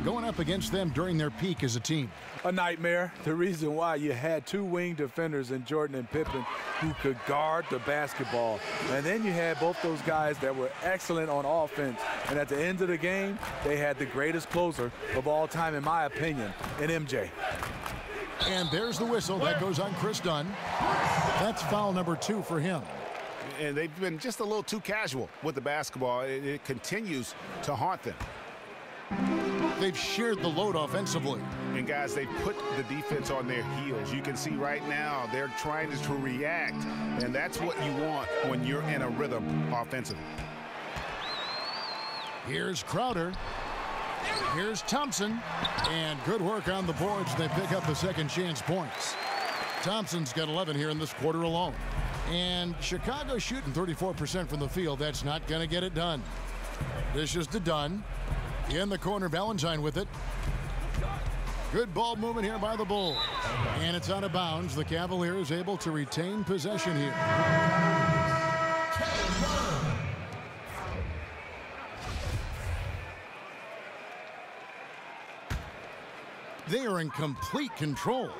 going up against them during their peak as a team? A nightmare. The reason why you had two wing defenders in Jordan and Pippen who could guard the basketball. And then you had both those guys that were excellent on offense. And at the end of the game, they had the greatest closer of all time, in my opinion, in MJ. And there's the whistle. That goes on Chris Dunn. That's foul number 2 for him. And they've been just a little too casual with the basketball. It continues to haunt them. They've shared the load offensively. And guys, they put the defense on their heels. You can see right now they're trying to react, and that's what you want when you're in a rhythm offensively. Here's Crowder. Here's Thompson. And good work on the boards. They pick up the second chance points. Thompson's got 11 here in this quarter alone. And Chicago shooting 34% from the field. That's not going to get it done. Dishes to Dunn. In the corner, Valentine with it. Good ball movement here by the Bulls. And it's out of bounds. The Cavaliers able to retain possession here. They are in complete control.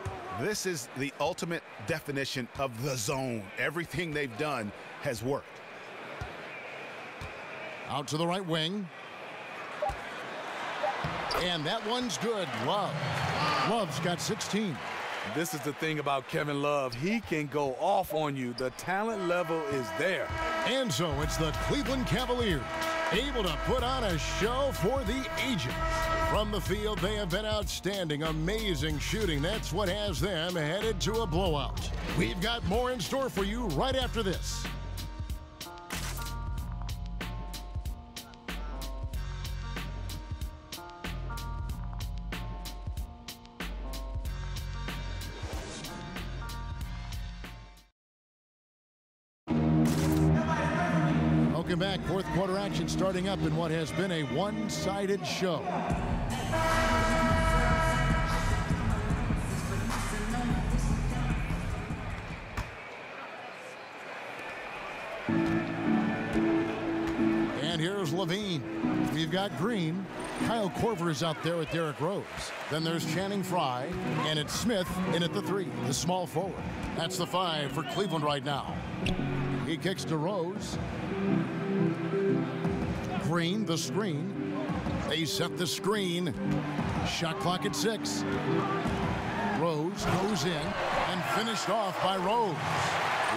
This is the ultimate definition of the zone. Everything they've done has worked. Out to the right wing. And that one's good. Love. Love's got 16. This is the thing about Kevin Love. He can go off on you. The talent level is there. And so it's the Cleveland Cavaliers able to put on a show for the ages. From the field, they have been outstanding, amazing shooting. That's what has them headed to a blowout. We've got more in store for you right after this. Welcome back. Fourth quarter action starting up in what has been a one-sided show. And here's Levine. We've got Green. Kyle Korver is out there with Derrick Rose. Then there's Channing Frye, and it's Smith in at the 3, the small forward. That's the 5 for Cleveland right now. He kicks to Rose. Green, the screen. They set the screen. Shot clock at 6. Rose goes in and finished off by Rose.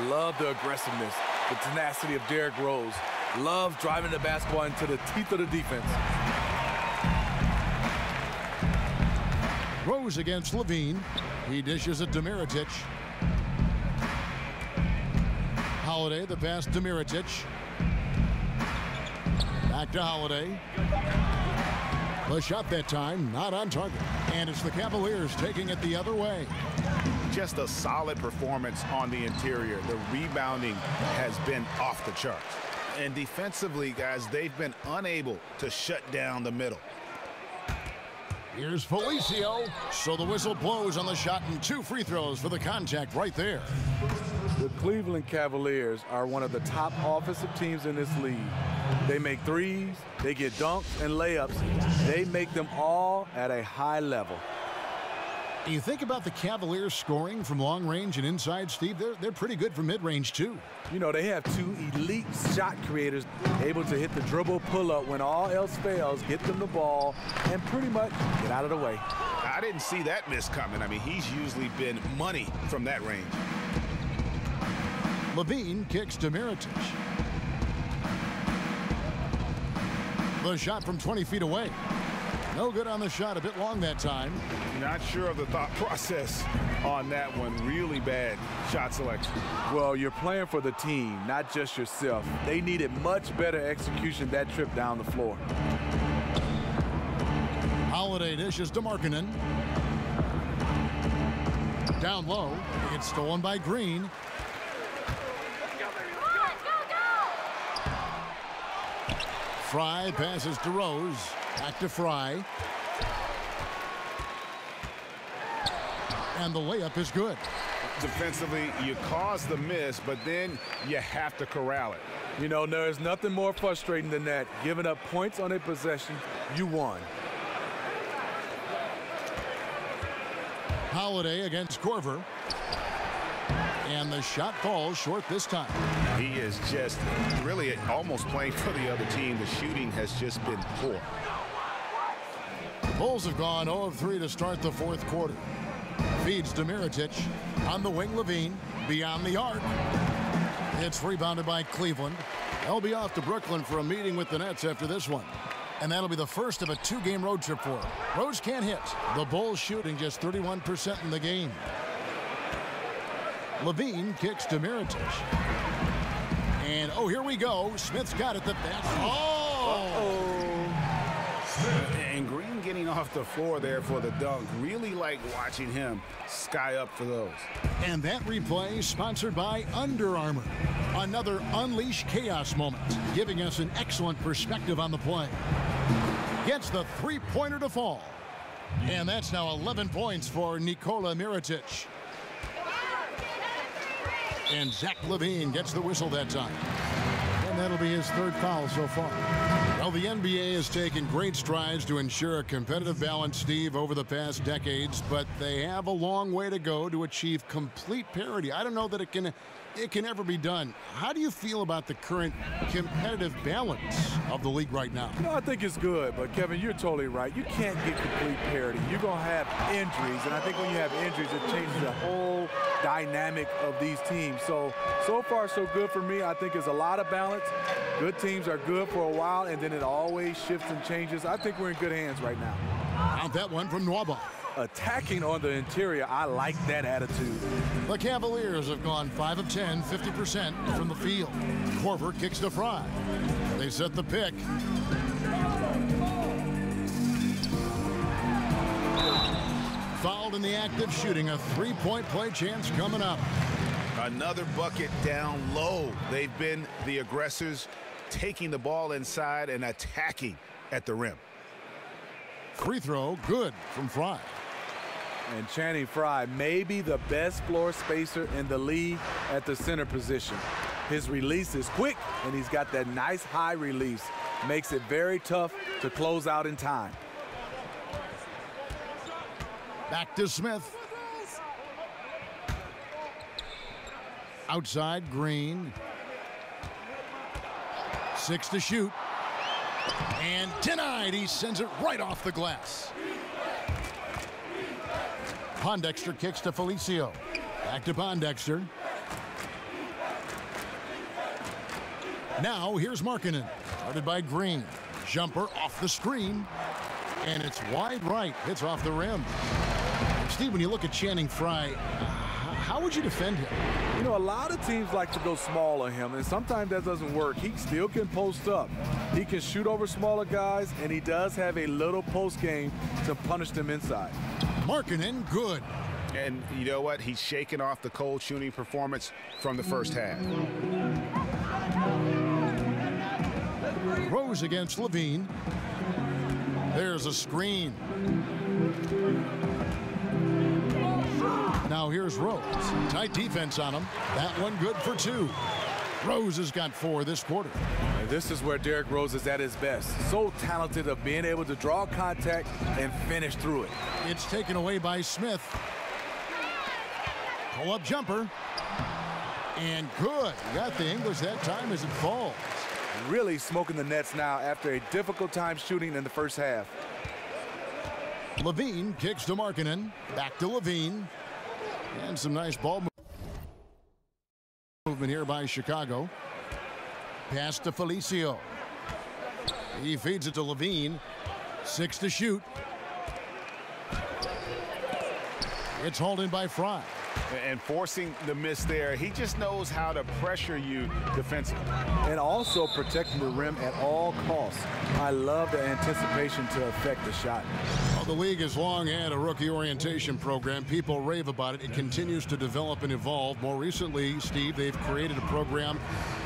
Love the aggressiveness, the tenacity of Derrick Rose. Love driving the basketball into the teeth of the defense. Rose against Levine. He dishes it to Mirotic. Holiday, the pass to Mirotic. Back to Holiday. The shot that time, not on target. And it's the Cavaliers taking it the other way. Just a solid performance on the interior. The rebounding has been off the charts. And defensively, guys, they've been unable to shut down the middle. Here's Felicio. So the whistle blows on the shot and 2 free throws for the contact right there. The Cleveland Cavaliers are one of the top offensive teams in this league. They make threes, they get dunks and layups. They make them all at a high level. You think about the Cavaliers scoring from long range and inside, Steve, they're pretty good from mid-range too. You know, they have 2 elite shot creators able to hit the dribble pull-up when all else fails, get them the ball, and pretty much get out of the way. I didn't see that miss coming. I mean, he's usually been money from that range. Levine kicks to Mirotic. The shot from 20 feet away. No good on the shot, a bit long that time. Not sure of the thought process on that one. Really bad shot selection. Well, you're playing for the team, not just yourself. They needed much better execution that trip down the floor. Holiday dishes to Markkanen. Down low, it's stolen by Green. Frye passes to Rose. Back to Frye. And the layup is good. defensively. You cause the miss, but then you have to corral it. You know, there's nothing more frustrating than that. Giving up points on a possession, you won. Holiday against Corver. And the shot falls short this time. He is just really almost playing for the other team. The shooting has just been poor. The Bulls have gone 0 of 3 to start the fourth quarter. Feeds to Mirotic. On the wing, Levine. Beyond the arc. It's rebounded by Cleveland. They'll be off to Brooklyn for a meeting with the Nets after this one. And that'll be the first of a 2-game road trip for them. Rose can't hit. The Bulls shooting just 31% in the game. Levine kicks to Mirotic. And, oh, here we go. Smith's got it. And Green getting off the floor there for the dunk. Really like watching him sky up for those. And that replay sponsored by Under Armour. Another Unleash Chaos moment, giving us an excellent perspective on the play. Gets the three-pointer to fall. And that's now 11 points for Nikola Mirotic. And Zach LaVine gets the whistle that time. And that'll be his third foul so far. Well, the NBA has taken great strides to ensure a competitive balance, Steve, over the past decades, but they have a long way to go to achieve complete parity. I don't know that it can ever be done. How do you feel about the current competitive balance of the league right now? I think it's good, but Kevin, you're totally right. You can't get complete parity. You're going to have injuries, and I think when you have injuries, it changes the whole dynamic of these teams. So far, so good for me. I think there's a lot of balance. Good teams are good for a while, and then it always shifts and changes. I think we're in good hands right now. Out that one from Nwaba. Attacking on the interior, I like that attitude. The Cavaliers have gone 5 of 10, 50% from the field. Corver kicks to Fry. They set the pick. Fouled in the act of shooting. A three-point play chance coming up. Another bucket down low. They've been the aggressors, taking the ball inside and attacking at the rim. Free throw, good from Fry. And Channing Frye may be the best floor spacer in the league at the center position. His release is quick, and he's got that nice high release. Makes it very tough to close out in time. Back to Smith. Outside, Green. 6 to shoot. And denied. He sends it right off the glass. Pondexter kicks to Felicio. Back to Pondexter. Now here's Markkanen. Guarded by Green. Jumper off the screen. And it's wide right. Hits off the rim. Steve, when you look at Channing Frye, how would you defend him? You know, a lot of teams like to go small on him, and sometimes that doesn't work. He still can post up. He can shoot over smaller guys, and he does have a little post game to punish them inside. Markkanen, good. And you know what? He's shaking off the cold shooting performance from the first half. Rose against Levine. There's a screen. Now here's Rose. Tight defense on him. That one good for 2. Rose has got 4 this quarter. And this is where Derrick Rose is at his best. So talented of being able to draw contact and finish through it. It's taken away by Smith. Pull-up jumper. And good. Got the English that time as it falls. Really smoking the nets now after a difficult time shooting in the first half. Levine kicks to Markkanen. Back to Levine. And some nice ball movement here by Chicago. Pass to Felicio. He feeds it to Levine. 6 to shoot. It's hauled in by Fry. And forcing the miss there, he just knows how to pressure you defensively. And also protecting the rim at all costs. I love the anticipation to affect the shot. Well, the league has long had a rookie orientation program. People rave about it. It continues to develop and evolve. More recently, Steve, they've created a program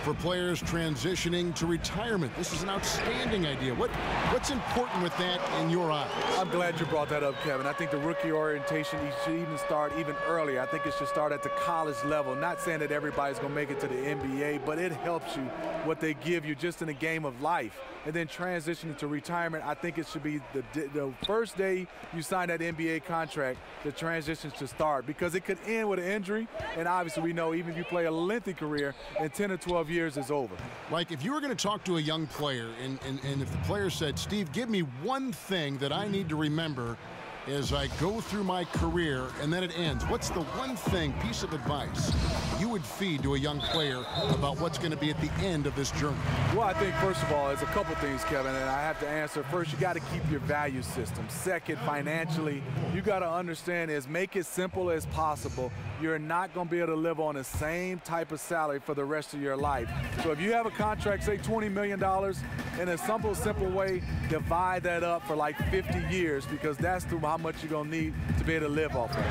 for players transitioning to retirement. This is an outstanding idea. What's important with that in your eyes? I'm glad you brought that up, Kevin. I think the rookie orientation should even start even earlier. I think it should start at the college level. Not saying that everybody's going to make it to the NBA, but it helps you what they give you just in the game of life. And then transitioning to retirement, I think it should be the first day you sign that NBA contract, the transitions to start, because it could end with an injury. And obviously we know even if you play a lengthy career, in 10 or 12 years is over. Like if you were going to talk to a young player and if the player said, Steve, give me one thing that I need to remember as I go through my career and then it ends, what's the one piece of advice you would feed to a young player about what's going to be at the end of this journey? Well, I think first of all, there's a couple things, Kevin, and I have to answer. First, you got to keep your value system. Second, financially, you got to understand is make it simple as possible. You're not going to be able to live on the same type of salary for the rest of your life. So if you have a contract, say $20 million, in a simple way, divide that up for like 50 years because that's how much you're going to need to be able to live off of.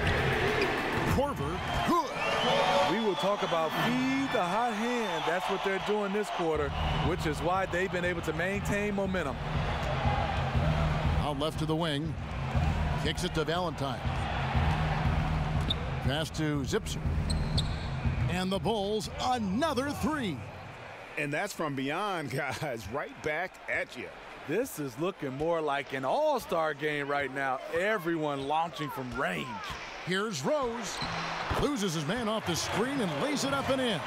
Korver, good. We will talk about feed the hot hand. That's what they're doing this quarter, which is why they've been able to maintain momentum. Out left to the wing. Kicks it to Valentine. Pass to Zipser. And the Bulls, another three. And that's from beyond, guys. Right back at you. This is looking more like an all-star game right now. Everyone launching from range. Here's Rose. Loses his man off the screen and lays it up and in.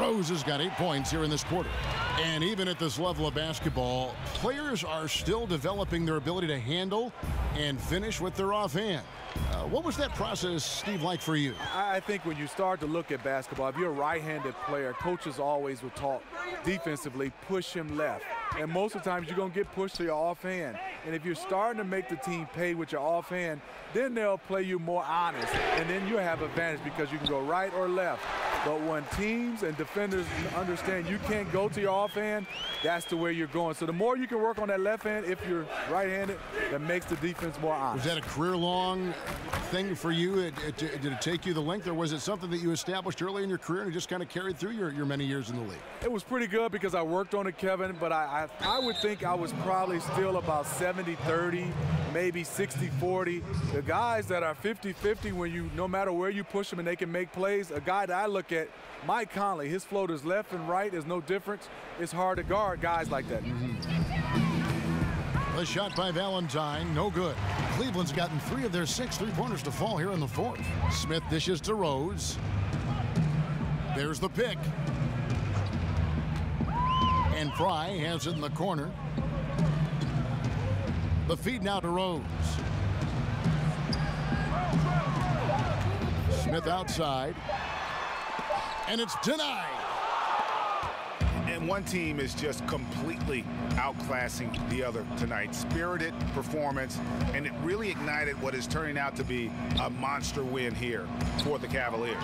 Rose has got 8 points here in this quarter. And even at this level of basketball, players are still developing their ability to handle and finish with their offhand. What was that process, Steve, like for you? I think when you start to look at basketball, if you're a right-handed player, coaches always will talk defensively, push him left. And most of the times you're going to get pushed to your offhand. And if you're starting to make the team pay with your offhand, then they'll play you more honest. And then you'll have advantage because you can go right or left. But when teams and defenders understand you can't go to your offhand, that's the way you're going. So the more you can work on that left hand, if you're right-handed, that makes the defense more honest. Was that a career-long thing for you? Did it take you the length, or was it something that you established early in your career and just kind of carried through your many years in the league? It was pretty good because I worked on it, Kevin, but I would think I was probably still about 70-30, maybe 60-40. The guys that are 50-50, when you, no matter where you push them and they can make plays, a guy that I look at, Mike Conley, his floaters left and right is no difference. It's hard to guard guys like that. The shot by Valentine, no good. Cleveland's gotten 3 of their 6 3-pointers to fall here in the fourth. Smith dishes to Rose. There's the pick. And Fry has it in the corner. The feed now to Rose. Smith outside. And it's denied. And one team is just completely outclassing the other tonight. Spirited performance, and it really ignited what is turning out to be a monster win here for the Cavaliers.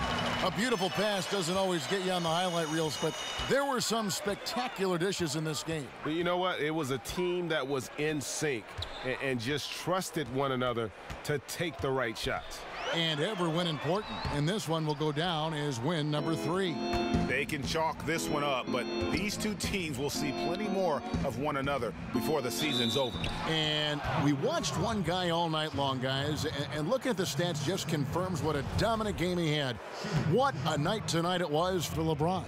A beautiful pass doesn't always get you on the highlight reels, but there were some spectacular dishes in this game. You know what? It was a team that was in sync and just trusted one another to take the right shots. And every win important, and this one will go down as win number 3. They can chalk this one up, but these two teams will see plenty more of one another before the season's over. And we watched one guy all night long, guys, and looking at the stats just confirms what a dominant game he had. What a night tonight it was for LeBron.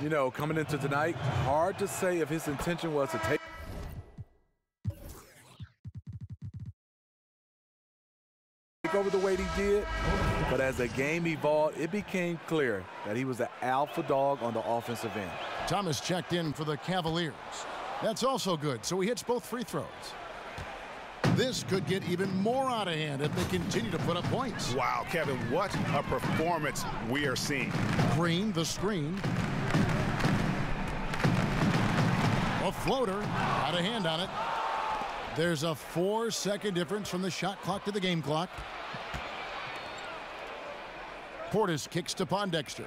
You know, coming into tonight, hard to say if his intention was to take over the way he did, but as the game evolved, it became clear that he was the alpha dog on the offensive end. Thomas checked in for the Cavaliers. That's also good, so he hits both free throws. This could get even more out of hand if they continue to put up points. Wow, Kevin, what a performance we are seeing. Green, the screen. A floater, out of hand on it. There's a 4-second difference from the shot clock to the game clock. Portis kicks to Pondexter.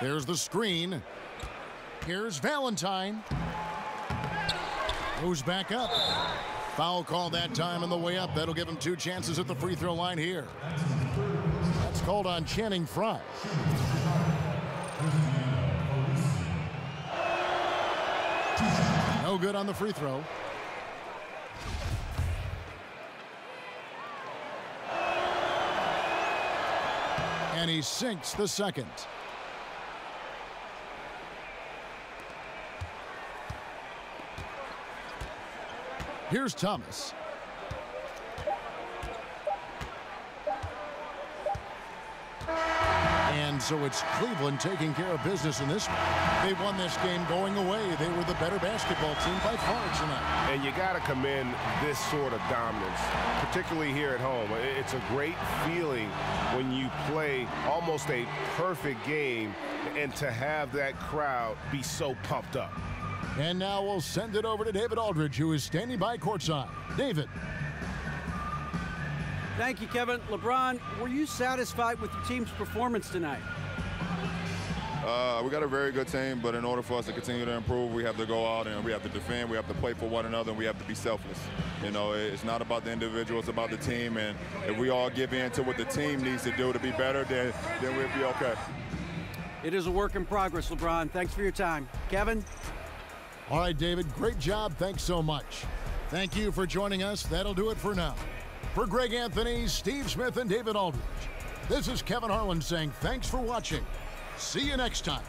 There's the screen. Here's Valentine. Moves back up. Foul call that time on the way up. That'll give him 2 chances at the free throw line here. That's called on Channing Frye. No good on the free throw. And he sinks the second. Here's Thomas. And so it's Cleveland taking care of business in this one. They won this game going away. They were the better basketball team by far tonight. And you got to commend this sort of dominance, particularly here at home. It's a great feeling when you play almost a perfect game and to have that crowd be so pumped up. And now we'll send it over to David Aldridge, who is standing by courtside. David. Thank you, Kevin. LeBron, were you satisfied with your team's performance tonight? We got a very good team, but in order for us to continue to improve, we have to go out and we have to defend, we have to play for one another, and we have to be selfless. You know, it's not about the individual, it's about the team, and if we all give in to what the team needs to do to be better, then we'll be okay. It is a work in progress, LeBron. Thanks for your time. Kevin? All right, David, great job. Thanks so much. Thank you for joining us. That'll do it for now. For Greg Anthony, Steve Smith, and David Aldridge, this is Kevin Harlan saying thanks for watching. See you next time.